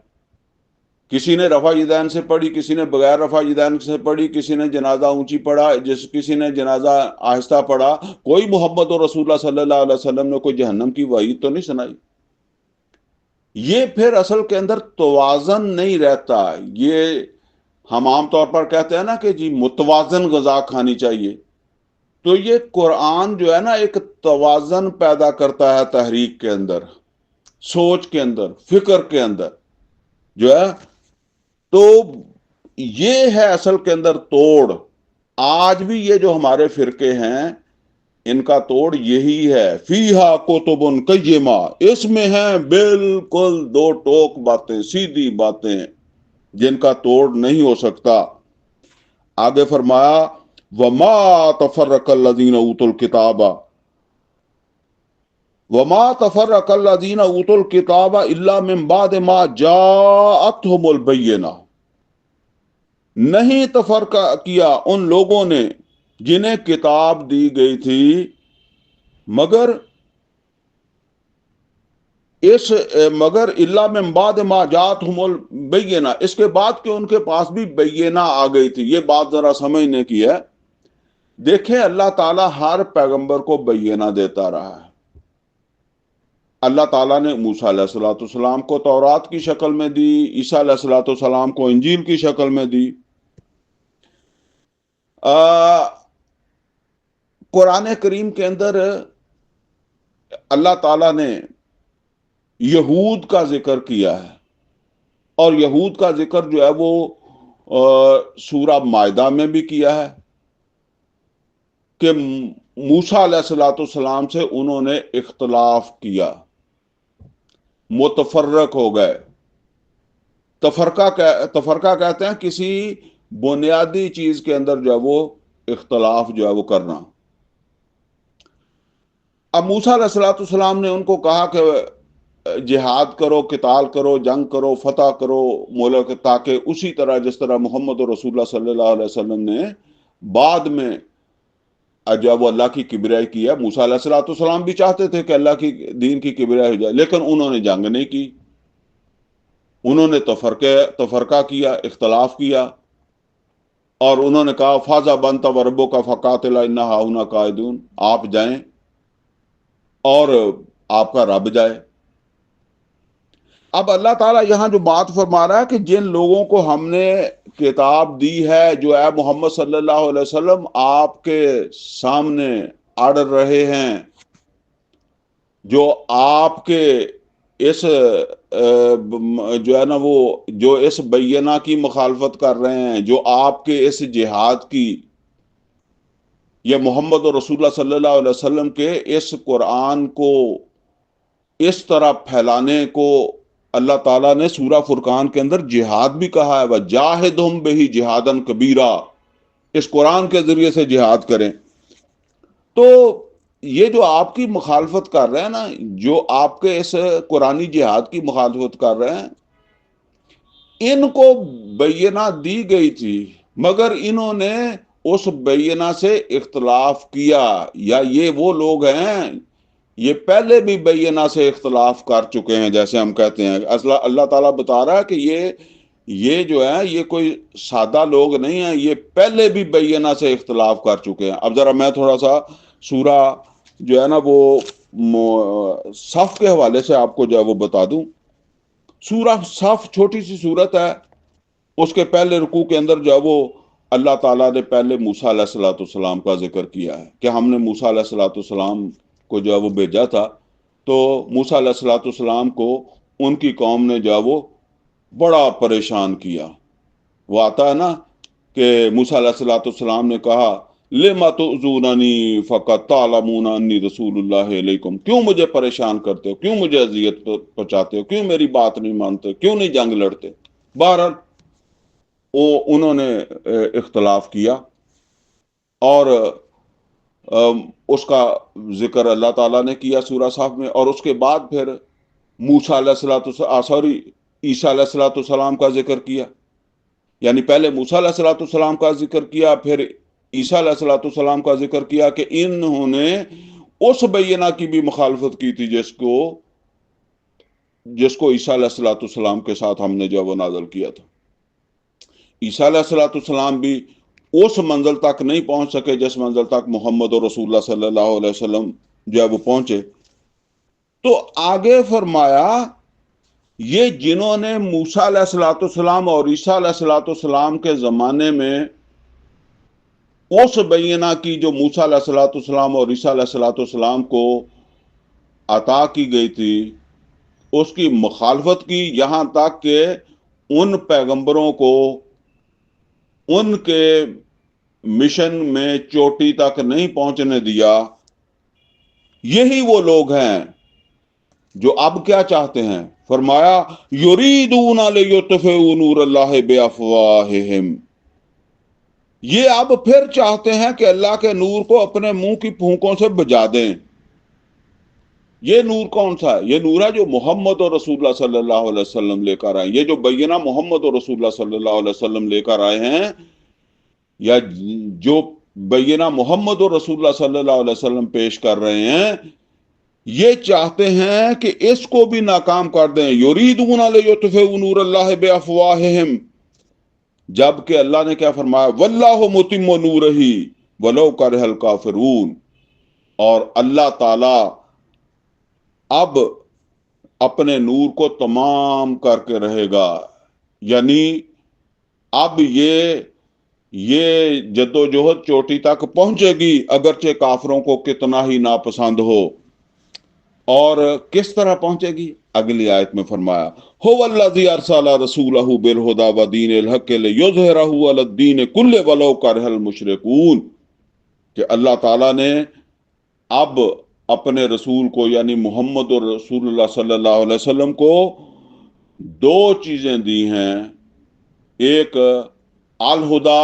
کسی نے رفع یدین سے پڑھی، کسی نے بغیر رفع یدین سے پڑھی، کسی نے جنازہ اونچی پڑھا، کسی نے جنازہ آہستہ پڑھا، کوئی محمد رسول اللہ صلی اللہ علیہ وسلم نے کوئی جہنم کی وعید تو نہیں سنائی۔ یہ پھر اصل کے اندر توازن نہیں رہتا۔ یہ ہم عام طور پر کہتے ہیں نا کہ جی متوازن غذا کھانی چاہیے، تو یہ قرآن جو ہے نا ایک توازن پیدا کرتا ہے تحریک کے اندر، سوچ کے اندر، فکر کے اندر جو ہے۔ تو یہ ہے اصل کے اندر توڑ۔ آج بھی یہ جو ہمارے فرقے ہیں ان کا توڑ یہی ہے، فیہا کتب قیمہ، اس میں ہیں بالکل 2 ٹوک باتیں، سیدھی باتیں جن کا توڑ نہیں ہو سکتا۔ آگے فرمایا وما تفرق الذین اوتوا الکتاب الا من بعد ما جاءتهم البینہ، نہیں تفرقہ کیا ان لوگوں نے جنہیں کتاب دی گئی تھی مگر الا من بعد ما جاءتهم البینہ، اس کے بعد کہ ان کے پاس بھی بینہ آ گئی تھی۔ یہ بات ذرا سمجھنے کی ہے۔ دیکھیں اللہ تعالیٰ ہر پیغمبر کو بینہ دیتا رہا ہے۔ اللہ تعالیٰ نے موسیٰ علیہ السلام کو تورات کی شکل میں دی، عیسیٰ علیہ السلام کو انجیل کی شکل میں دی۔ قرآن کریم کے اندر اللہ تعالیٰ نے یہود کا ذکر کیا ہے، اور یہود کا ذکر جو ہے وہ سورہ مائدہ میں بھی کیا ہے کہ موسیٰ علیہ السلام سے انہوں نے اختلاف کیا، متفرق ہو گئے۔ تفرقہ کہتے ہیں کسی بنیادی چیز کے اندر جو ہے وہ اختلاف جو ہے وہ کرنا۔ اب موسیٰ علیہ السلام نے ان کو کہا کہ جہاد کرو، قتال کرو، جنگ کرو، فتح کرو ملک، تاکہ اسی طرح جس طرح محمد رسول اللہ صلی اللہ علیہ وسلم نے بعد میں جب وہ اللہ کی کبریائی کی ہے، موسیٰ علیہ الصلوۃ والسلام بھی چاہتے تھے کہ اللہ کی دین کی کبریائی ہو جائے، لیکن انہوں نے جنگ نہیں کی، انہوں نے تفرقہ کیا، اختلاف کیا، اور انہوں نے کہا فاذا بنت وربک فقاتلا انا ہاہنا قاعدون، آپ جائیں اور آپ کا رب جائے۔ اب اللہ تعالیٰ یہاں جو بات فرما رہا ہے کہ جن لوگوں کو ہم نے کتاب دی ہے، جو اے محمد صلی اللہ علیہ وسلم آپ کے سامنے اڑ رہے ہیں، جو آپ کے اس جو ہے نا وہ جو اس بینہ کی مخالفت کر رہے ہیں، جو آپ کے اس جہاد کی، یہ محمد رسول اللہ صلی اللہ علیہ وسلم کے اس قرآن کو اس طرح پھیلانے کو اللہ تعالیٰ نے سورہ فرقان کے اندر جہاد بھی کہا ہے، وَجَاهِدْهُمْ بِهِ جِهَادًا كَبِيرًا، اس قرآن کے ذریعے سے جہاد کریں۔ تو یہ جو آپ کی مخالفت کر رہے ہیں نا، جو آپ کے اس قرآنی جہاد کی مخالفت کر رہے ہیں، ان کو بینہ دی گئی تھی، مگر انہوں نے اس بینہ سے اختلاف کیا، یا یہ وہ لوگ ہیں یہ پہلے بھی بینہ سے اختلاف کر چکے ہیں، جیسے ہم کہتے ہیں اللہ تعالیٰ بتا رہا ہے کہ یہ جو ہے یہ کوئی سادہ لوگ نہیں ہیں، یہ پہلے بھی بینہ سے اختلاف کر چکے ہیں۔ اب ذرا میں تھوڑا سا سورہ جو ہے نا وہ صف کے حوالے سے آپ کو جو ہے وہ بتا دوں۔ سورہ صف چھوٹی سی سورت ہے، اس کے پہلے رکوع کے اندر جو ہے وہ اللہ تعالیٰ نے پہلے موسیٰ علیہ الصلوۃ والسلام کا ذکر کیا ہے کہ ہم نے موسیٰ علیہ الصلوۃ والسلام کو جو ہے وہ بھیجا تھا، تو موسیٰ علیہ الصلوۃ والسلام کو ان کی قوم نے جو ہے وہ بڑا پریشان کیا۔ وہ آتا ہے نا کہ موسیٰ علیہ الصلوۃ والسلام نے کہا لِمَ تُؤْذُونَنِي فَقَدْ تَعْلَمُونَ أَنِّي رَسُولُ اللَّهِ إِلَيْكُمْ، کیوں مجھے پریشان کرتے ہو، کیوں مجھے اذیت پہنچاتے ہو، کیوں میری بات نہیں مانتے، کیوں نہیں جنگ لڑتے؟ بہرحال انہوں نے اختلاف کیا، اور اس کا ذکر اللہ تعالیٰ نے کیا سورہ صف میں، اور اس کے بعد پھر موسیٰ علیہ عیسیٰ علیہ الصلوۃ والسلام کا ذکر کیا، یعنی پہلے موسیٰ علیہ الصلوۃ والسلام کا ذکر کیا، پھر عیسیٰ علیہ الصلوۃ والسلام کا ذکر کیا کہ انہوں نے اس بینہ کی بھی مخالفت کی تھی جس کو عیسیٰ علیہ الصلوۃ والسلام کے ساتھ ہم نے جو وہ نازل کیا تھا۔ عیسیٰ علیہ الصلوۃ والسلام بھی اس منزل تک نہیں پہنچ سکے جس منزل تک محمد رسول اللہ صلی اللہ علیہ وسلم جو ہے وہ پہنچے۔ تو آگے فرمایا یہ جنہوں نے موسیٰ علیہ الصلوۃ والسلام اور عیسیٰ علیہ الصلوۃ والسلام کے زمانے میں اس بینہ کی جو موسیٰ علیہ الصلوۃ والسلام اور عیسیٰ علیہ الصلوۃ والسلام کو عطا کی گئی تھی، اس کی مخالفت کی، یہاں تک کہ ان پیغمبروں کو ان کے مشن میں چوٹی تک نہیں پہنچنے دیا، یہی وہ لوگ ہیں جو اب کیا چاہتے ہیں؟ فرمایا یریدون لیطفئوا نور اللہ بافواہہم، یہ اب پھر چاہتے ہیں کہ اللہ کے نور کو اپنے منہ کی پھونکوں سے بجھا دیں۔ یہ نور کون سا ہے؟ یہ نور ہے جو محمد اور رسول اللہ صلی اللہ علیہ وسلم لے کر آئے، یہ جو بینہ محمد اور رسول اللہ صلی اللہ علیہ وسلم لے کر آئے ہیں، یا جو بینہ محمد اور رسول اللہ صلی اللہ علیہ وسلم پیش کر رہے ہیں، یہ چاہتے ہیں کہ اس کو بھی ناکام کر دیں۔ یریدون لیطفئوا نور اللہ بافواہہم، جبکہ اللہ نے کیا فرمایا؟ واللہ متم نورہ ولو کرہ الکافرون، اور اللہ تعالی اب اپنے نور کو تمام کر کے رہے گا، یعنی اب یہ جدوجہد چوٹی تک پہنچے گی اگرچہ کافروں کو کتنا ہی ناپسند ہو۔ اور کس طرح پہنچے گی؟ اگلی آیت میں فرمایا هو الذی ارسل رسولہ بالہدی ودین الحق لیظہرہ علی الدین کلہ ولو کرہ المشرکون، کہ اللہ تعالیٰ نے اب اپنے رسول کو یعنی محمد رسول اللہ صلی اللہ علیہ وسلم کو دو چیزیں دی ہیں، ایک الہدی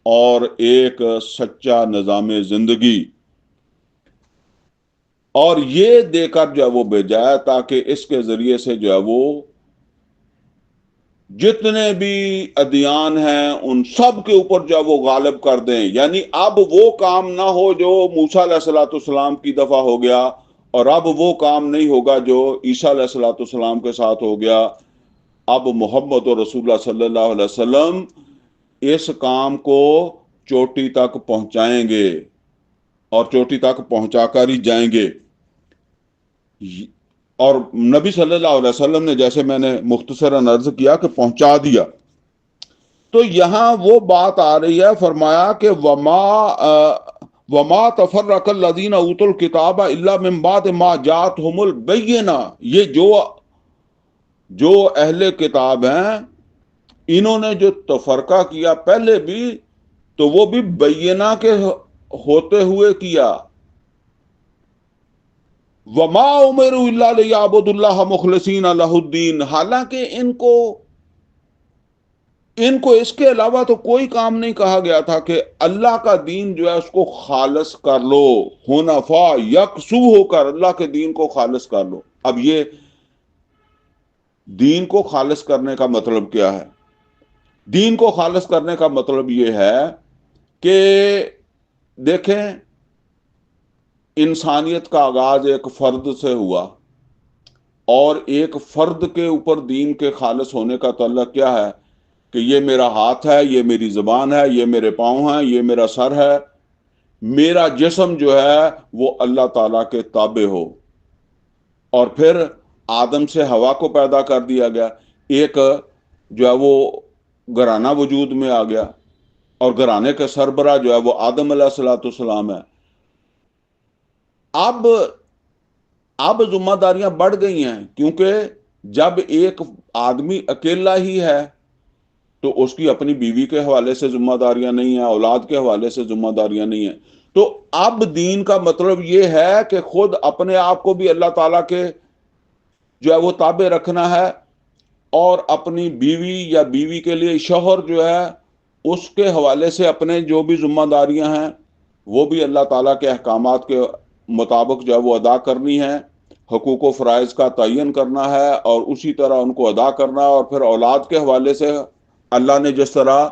اور ایک سچا نظام زندگی۔ اور یہ دے کر جو ہے وہ بھیجا ہے تاکہ اس کے ذریعے سے جو ہے وہ جتنے بھی ادیان ہیں ان سب کے اوپر جو ہے وہ غالب کر دیں. یعنی اب وہ کام نہ ہو جو موسیٰ علیہ الصلوۃ والسلام کی دفعہ ہو گیا، اور اب وہ کام نہیں ہوگا جو عیسیٰ علیہ الصلوۃ والسلام کے ساتھ ہو گیا. اب محمد رسول اللہ صلی اللہ علیہ وسلم اس کام کو چوٹی تک پہنچائیں گے اور چوٹی تک پہنچا کر ہی جائیں گے. اور نبی صلی اللہ علیہ وسلم نے جیسے میں نے مختصراً عرض کیا کہ پہنچا دیا. تو یہاں وہ بات آ رہی ہے، فرمایا کہ وما تفرق الذین اوتوا الکتاب الا من بعد ما جاءتهم البینہ. یہ جو اہل کتاب ہیں انہوں نے جو تفرقہ کیا پہلے بھی، تو وہ بھی بینہ کے ہوتے ہوئے کیا. وما امروا الا لیعبدوا اللہ مخلصین لہ الدین. حالانکہ ان کو اس کے علاوہ تو کوئی کام نہیں کہا گیا تھا کہ اللہ کا دین جو ہے اس کو خالص کر لو، حنفاء یکسو ہو کر اللہ کے دین کو خالص کر لو. اب یہ دین کو خالص کرنے کا مطلب کیا ہے؟ دین کو خالص کرنے کا مطلب یہ ہے کہ دیکھیں، انسانیت کا آغاز ایک فرد سے ہوا، اور ایک فرد کے اوپر دین کے خالص ہونے کا تعلق کیا ہے کہ یہ میرا ہاتھ ہے، یہ میری زبان ہے، یہ میرے پاؤں ہیں، یہ میرا سر ہے، میرا جسم جو ہے وہ اللہ تعالیٰ کے تابع ہو. اور پھر آدم سے ہوا کو پیدا کر دیا گیا، ایک جو ہے وہ گھرانہ وجود میں آ گیا، اور گھرانے کے سربراہ جو ہے وہ آدم علیہ الصلوۃ والسلام ہے. اب ذمہ داریاں بڑھ گئی ہیں، کیونکہ جب ایک آدمی اکیلا ہی ہے تو اس کی اپنی بیوی کے حوالے سے ذمہ داریاں نہیں ہیں، اولاد کے حوالے سے ذمہ داریاں نہیں ہیں. تو اب دین کا مطلب یہ ہے کہ خود اپنے آپ کو بھی اللہ تعالیٰ کے جو ہے وہ تابع رکھنا ہے، اور اپنی بیوی یا بیوی کے لیے شوہر جو ہے اس کے حوالے سے اپنے جو بھی ذمہ داریاں ہیں وہ بھی اللہ تعالیٰ کے احکامات کے مطابق جو ہے وہ ادا کرنی ہے. حقوق و فرائض کا تعین کرنا ہے اور اسی طرح ان کو ادا کرنا ہے. اور پھر اولاد کے حوالے سے اللہ نے جس طرح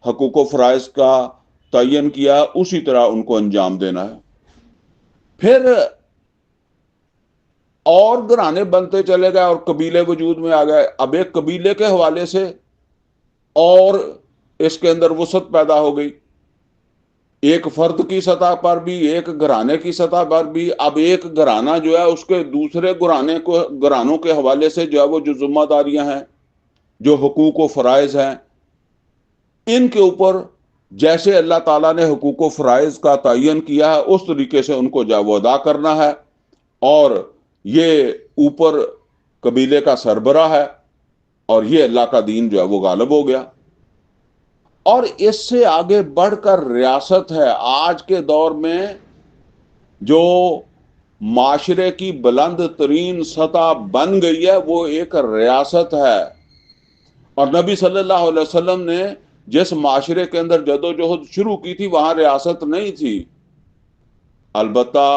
حقوق و فرائض کا تعین کیا اسی طرح ان کو انجام دینا ہے. پھر اور گھرانے بنتے چلے گئے اور قبیلے وجود میں آ گئے. اب ایک قبیلے کے حوالے سے اور اس کے اندر وسعت پیدا ہو گئی، ایک فرد کی سطح پر بھی، ایک گھرانے کی سطح پر بھی. اب ایک گھرانہ جو ہے اس کے دوسرے گھرانوں کے حوالے سے جو ہے وہ جو ذمہ داریاں ہیں، جو حقوق و فرائض ہیں، ان کے اوپر جیسے اللہ تعالیٰ نے حقوق و فرائض کا تعین کیا ہے اس طریقے سے ان کو جو ہے وہ ادا کرنا ہے. اور یہ اوپر قبیلے کا سربراہ ہے، اور یہ اللہ کا دین جو ہے وہ غالب ہو گیا. اور اس سے آگے بڑھ کر ریاست ہے. آج کے دور میں جو معاشرے کی بلند ترین سطح بن گئی ہے وہ ایک ریاست ہے. اور نبی صلی اللہ علیہ وسلم نے جس معاشرے کے اندر جدوجہد شروع کی تھی وہاں ریاست نہیں تھی. البتہ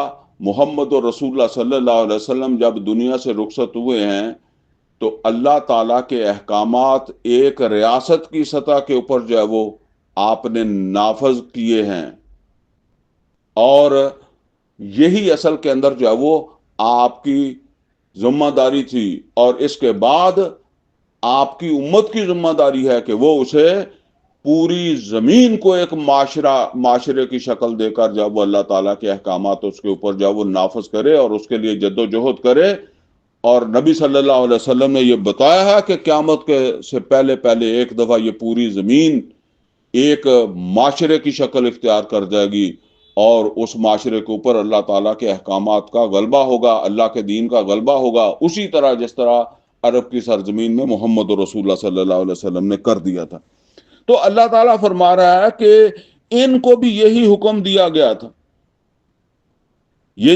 محمد رسول اللہ صلی اللہ علیہ وسلم جب دنیا سے رخصت ہوئے ہیں تو اللہ تعالیٰ کے احکامات ایک ریاست کی سطح کے اوپر جو ہے وہ آپ نے نافذ کیے ہیں. اور یہی اصل کے اندر جو ہے وہ آپ کی ذمہ داری تھی. اور اس کے بعد آپ کی امت کی ذمہ داری ہے کہ وہ اسے پوری زمین کو ایک معاشرے کی شکل دے کر جب وہ اللہ تعالیٰ کے احکامات اس کے اوپر جب وہ نافذ کرے اور اس کے لیے جد و جہد کرے. اور نبی صلی اللہ علیہ وسلم نے یہ بتایا ہے کہ قیامت کے سے پہلے ایک دفعہ یہ پوری زمین ایک معاشرے کی شکل اختیار کر جائے گی، اور اس معاشرے کے اوپر اللہ تعالیٰ کے احکامات کا غلبہ ہوگا، اللہ کے دین کا غلبہ ہوگا، اسی طرح جس طرح عرب کی سرزمین میں محمد رسول اللہ صلی اللہ علیہ وسلم نے کر دیا تھا. تو اللہ تعالیٰ فرما رہا ہے کہ ان کو بھی یہی حکم دیا گیا تھا. یہ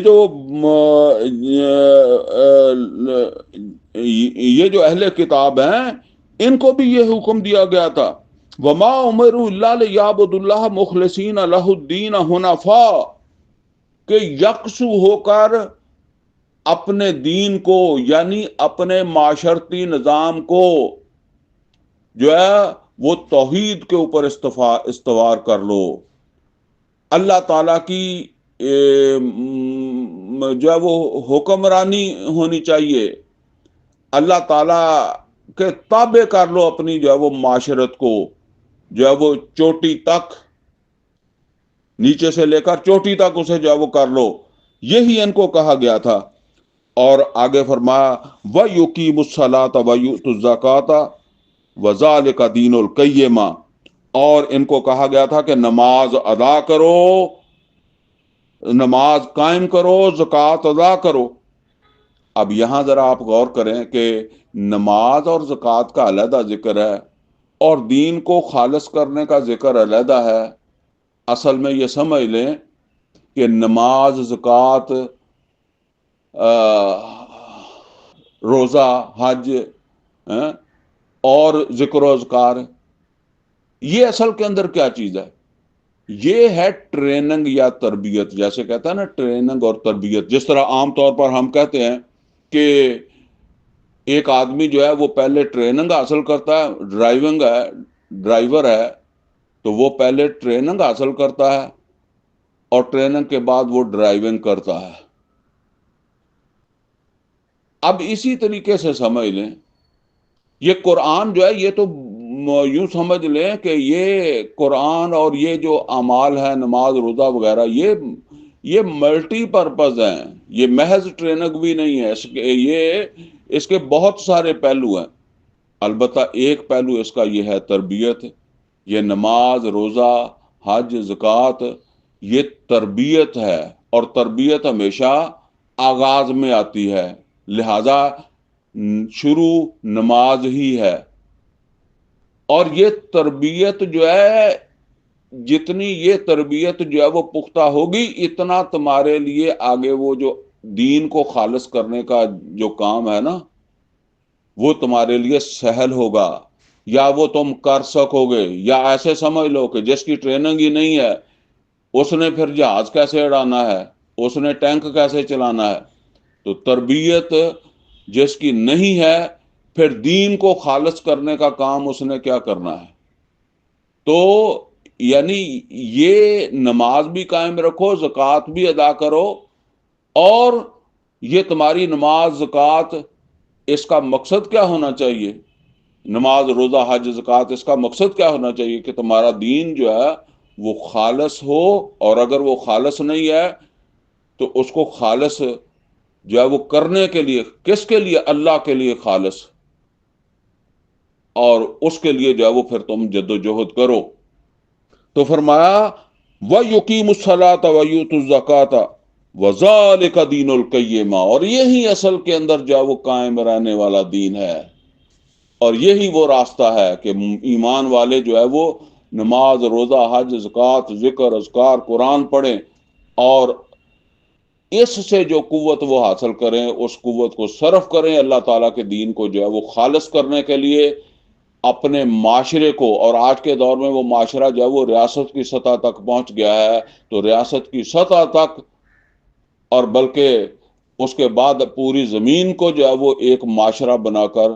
جو اہل کتاب ہیں ان کو بھی یہ حکم دیا گیا تھا. وما امروا الا لیعبدوا اللہ مخلصین لہ الدین حنفاء. کہ یکسو ہو کر اپنے دین کو یعنی اپنے معاشرتی نظام کو جو ہے وہ توحید کے اوپر استوار کر لو. اللہ تعالیٰ کی جو ہے وہ حکمرانی ہونی چاہیے. اللہ تعالیٰ کے تابع کر لو اپنی جو ہے وہ معاشرت کو، جو ہے وہ چوٹی تک، نیچے سے لے کر چوٹی تک اسے جو ہے وہ کر لو. یہی ان کو کہا گیا تھا. اور آگے فرمایا وَيُقِيمُ الصَّلَاةَ وَيُؤْتُ الزَّكَاةَ وَذَلِكَ دِينُ الْقَيِّمَةِ، اور ان کو کہا گیا تھا کہ نماز ادا کرو، نماز قائم کرو، زکوٰۃ ادا کرو. اب یہاں ذرا آپ غور کریں کہ نماز اور زکوٰۃ کا علیحدہ ذکر ہے اور دین کو خالص کرنے کا ذکر علیحدہ ہے. اصل میں یہ سمجھ لیں کہ نماز، زکوٰۃ، روزہ، حج اور ذکر و اذکار، یہ اصل کے اندر کیا چیز ہے؟ یہ ہے ٹریننگ یا تربیت. جیسے کہتا ہے نا ٹریننگ اور تربیت. جس طرح عام طور پر ہم کہتے ہیں کہ ایک آدمی جو ہے وہ پہلے ٹریننگ حاصل کرتا ہے، ڈرائیور ہے تو وہ پہلے ٹریننگ حاصل کرتا ہے اور ٹریننگ کے بعد وہ ڈرائیونگ کرتا ہے. اب اسی طریقے سے سمجھ لیں یہ قرآن جو ہے، یہ تو یوں سمجھ لیں کہ یہ قرآن اور یہ جو اعمال ہیں، نماز، روزہ وغیرہ، یہ ملٹی پرپز ہیں. یہ محض ٹریننگ بھی نہیں ہے، اس کے بہت سارے پہلو ہیں. البتہ ایک پہلو اس کا یہ ہے تربیت. یہ نماز، روزہ، حج، زکوٰۃ یہ تربیت ہے، اور تربیت ہمیشہ آغاز میں آتی ہے. لہذا شروع نماز ہی ہے. اور یہ تربیت جو ہے، جتنی یہ تربیت جو ہے وہ پختہ ہوگی، اتنا تمہارے لیے آگے وہ جو دین کو خالص کرنے کا جو کام ہے نا، وہ تمہارے لیے سہل ہوگا، یا وہ تم کر سکو گے. یا ایسے سمجھ لو کہ جس کی ٹریننگ ہی نہیں ہے، اس نے پھر جہاز کیسے اڑانا ہے، اس نے ٹینک کیسے چلانا ہے. تو تربیت جس کی نہیں ہے، پھر دین کو خالص کرنے کا کام اس نے کیا کرنا ہے. تو یعنی یہ نماز بھی قائم رکھو، زکوٰۃ بھی ادا کرو، اور یہ تمہاری نماز، زکوٰۃ، اس کا مقصد کیا ہونا چاہیے؟ نماز، روزہ، حج، زکوٰۃ، اس کا مقصد کیا ہونا چاہیے؟ کہ تمہارا دین جو ہے وہ خالص ہو. اور اگر وہ خالص نہیں ہے تو اس کو خالص جو ہے وہ کرنے کے لیے، کس کے لیے؟ اللہ کے لیے خالص. اور اس کے لیے جو ہے وہ پھر تم جد و جہد کرو. تو فرمایا وَيُقِيمُ الصَّلَاةَ وَيُؤْتُ الزَّكَاةَ وَذَلِكَ دِينُ الْقَيِّمَةِ، اور یہی اصل کے اندر جو ہے وہ قائم رہنے والا دین ہے. اور یہی وہ راستہ ہے کہ ایمان والے جو ہے وہ نماز، روزہ، حج، زکوٰۃ، ذکر، اذکار، قرآن پڑھیں، اور اس سے جو قوت وہ حاصل کریں، اس قوت کو صرف کریں اللہ تعالیٰ کے دین کو جو ہے وہ خالص کرنے کے لیے. اپنے معاشرے کو، اور آج کے دور میں وہ معاشرہ جو ہے وہ ریاست کی سطح تک پہنچ گیا ہے، تو ریاست کی سطح تک، اور بلکہ اس کے بعد پوری زمین کو جو ہے وہ ایک معاشرہ بنا کر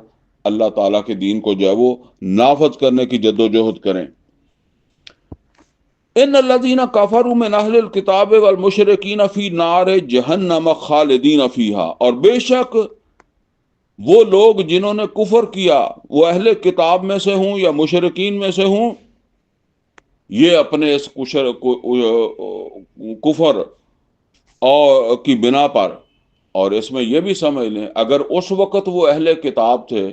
اللہ تعالیٰ کے دین کو جو ہے وہ نافذ کرنے کی جد و جہد کریں. ان الذین کفروا من اہل الکتاب والمشرکین فی نار جہنم خالدین فیہا، اور بے شک وہ لوگ جنہوں نے کفر کیا، وہ اہل کتاب میں سے ہوں یا مشرکین میں سے ہوں، یہ اپنے اس کفر اور کی بنا پر. اور اس میں یہ بھی سمجھ لیں اگر اس وقت وہ اہل کتاب تھے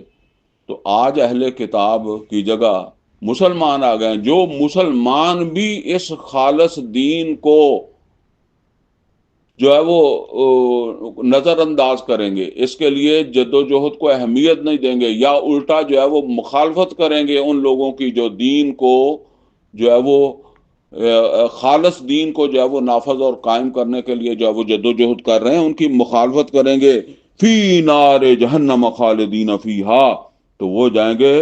تو آج اہل کتاب کی جگہ مسلمان آ گئے، جو مسلمان بھی اس خالص دین کو جو ہے وہ نظر انداز کریں گے، اس کے لیے جد و جہد کو اہمیت نہیں دیں گے، یا الٹا جو ہے وہ مخالفت کریں گے ان لوگوں کی جو دین کو جو ہے وہ خالص دین کو جو ہے وہ نافذ اور قائم کرنے کے لیے جو ہے وہ جد و جہد کر رہے ہیں، ان کی مخالفت کریں گے. فی نار جہنم خالدین فیہا، تو وہ جائیں گے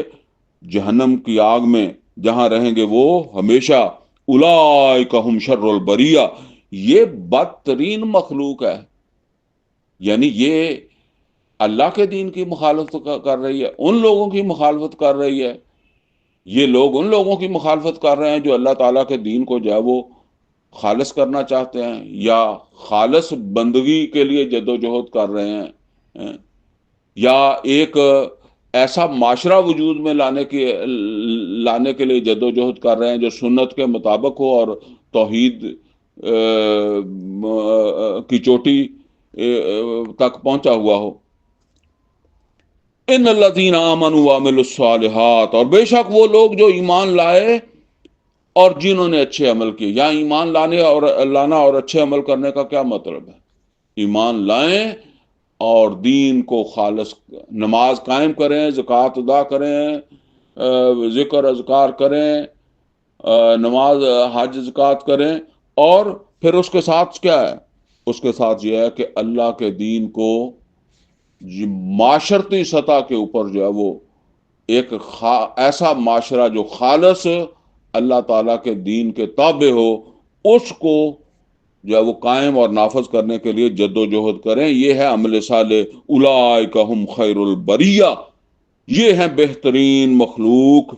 جہنم کی آگ میں، جہاں رہیں گے وہ ہمیشہ. اولئک ھم شر البریہ، یہ بدترین مخلوق ہے، یعنی یہ اللہ کے دین کی مخالفت کر رہی ہے، ان لوگوں کی مخالفت کر رہی ہے، یہ لوگ ان لوگوں کی مخالفت کر رہے ہیں جو اللہ تعالیٰ کے دین کو جو ہے وہ خالص کرنا چاہتے ہیں یا خالص بندگی کے لیے جد و جہد کر رہے ہیں، یا ایک ایسا معاشرہ وجود میں لانے کے لیے جد و جہد کر رہے ہیں جو سنت کے مطابق ہو اور توحید کی چوٹی تک پہنچا ہوا ہو۔ ان الذین آمنوا وعملوا الصالحات، اور بے شک وہ لوگ جو ایمان لائے اور جنہوں نے اچھے عمل کیے۔ یہاں ایمان لانا اور اچھے عمل کرنے کا کیا مطلب ہے؟ ایمان لائیں اور دین کو خالص، نماز قائم کریں، زکوٰۃ ادا کریں، ذکر اذکار کریں، نماز حج زکوٰۃ کریں، اور پھر اس کے ساتھ کیا ہے؟ اس کے ساتھ یہ ہے کہ اللہ کے دین کو معاشرتی سطح کے اوپر جو ہے وہ ایک ایسا معاشرہ جو خالص اللہ تعالیٰ کے دین کے تابع ہو، اس کو جو ہے وہ قائم اور نافذ کرنے کے لیے جد و جہد کریں۔ یہ ہے عمل صالح، اولئک ہم خیر البریہ، یہ ہیں بہترین مخلوق۔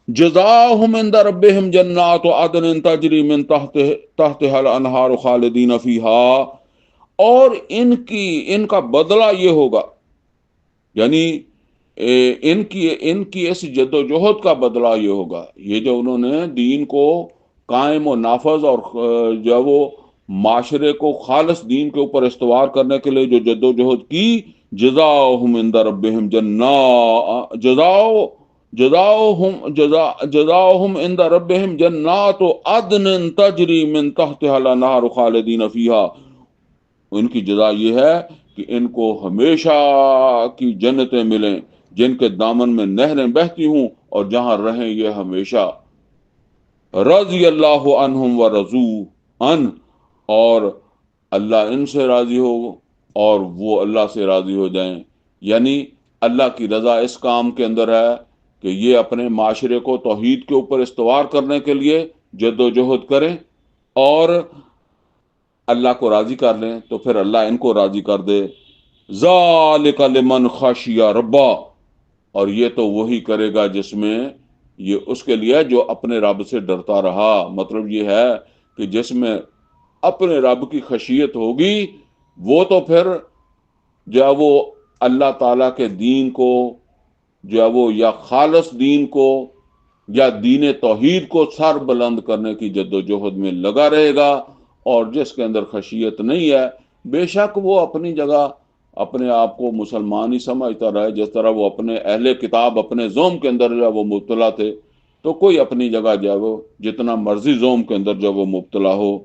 جزاؤہم عند ربہم جنات عدن تجری من تحتہا الانہار خالدین فیہا، اور ان کا بدلہ یہ ہوگا، یعنی ان کی اس جد و جہد کا بدلہ یہ ہوگا، یہ جو انہوں نے دین کو قائم و نافذ اور جو ہے وہ معاشرے کو خالص دین کے اوپر استوار کرنے کے لیے جو جد و جہد کی، جزاؤہم عند ربہم جزاؤہم عند ربہم جنات عدن تجری من تحتہا الانہار خالدین فیہا، ان کی جزا یہ ہے کہ ان کو ہمیشہ کی جنتیں ملیں جن کے دامن میں نہریں بہتی ہوں اور جہاں رہیں یہ ہمیشہ۔ رضی اللہ عنہم ورضوا عنہ، اور اللہ ان سے راضی ہو اور وہ اللہ سے راضی ہو جائیں، یعنی اللہ کی رضا اس کام کے اندر ہے کہ یہ اپنے معاشرے کو توحید کے اوپر استوار کرنے کے لیے جد و جہد کریں اور اللہ کو راضی کر لیں، تو پھر اللہ ان کو راضی کر دے۔ ذالک لمن خشی ربہ، اور یہ تو وہی کرے گا جس میں یہ اس کے لیے جو اپنے رب سے ڈرتا رہا، مطلب یہ ہے کہ جس میں اپنے رب کی خشیت ہوگی وہ تو پھر جو ہے وہ اللہ تعالیٰ کے دین کو جو ہے وہ یا خالص دین کو یا دین توحید کو سر بلند کرنے کی جد و جہد میں لگا رہے گا، اور جس کے اندر خشیت نہیں ہے بے شک وہ اپنی جگہ اپنے آپ کو مسلمان ہی سمجھتا رہے، جس طرح وہ اپنے اہل کتاب اپنے زوم کے اندر جو ہے وہ مبتلا تھے، تو کوئی اپنی جگہ جو ہے وہ جتنا مرضی زوم کے اندر جو وہ مبتلا ہو،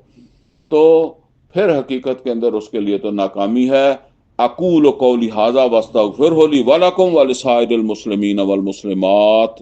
تو پھر حقیقت کے اندر اس کے لیے تو ناکامی ہے۔ اقول قولی ھذا واستغفرہ لی ولکم ولسائر المسلمین والمسلمات۔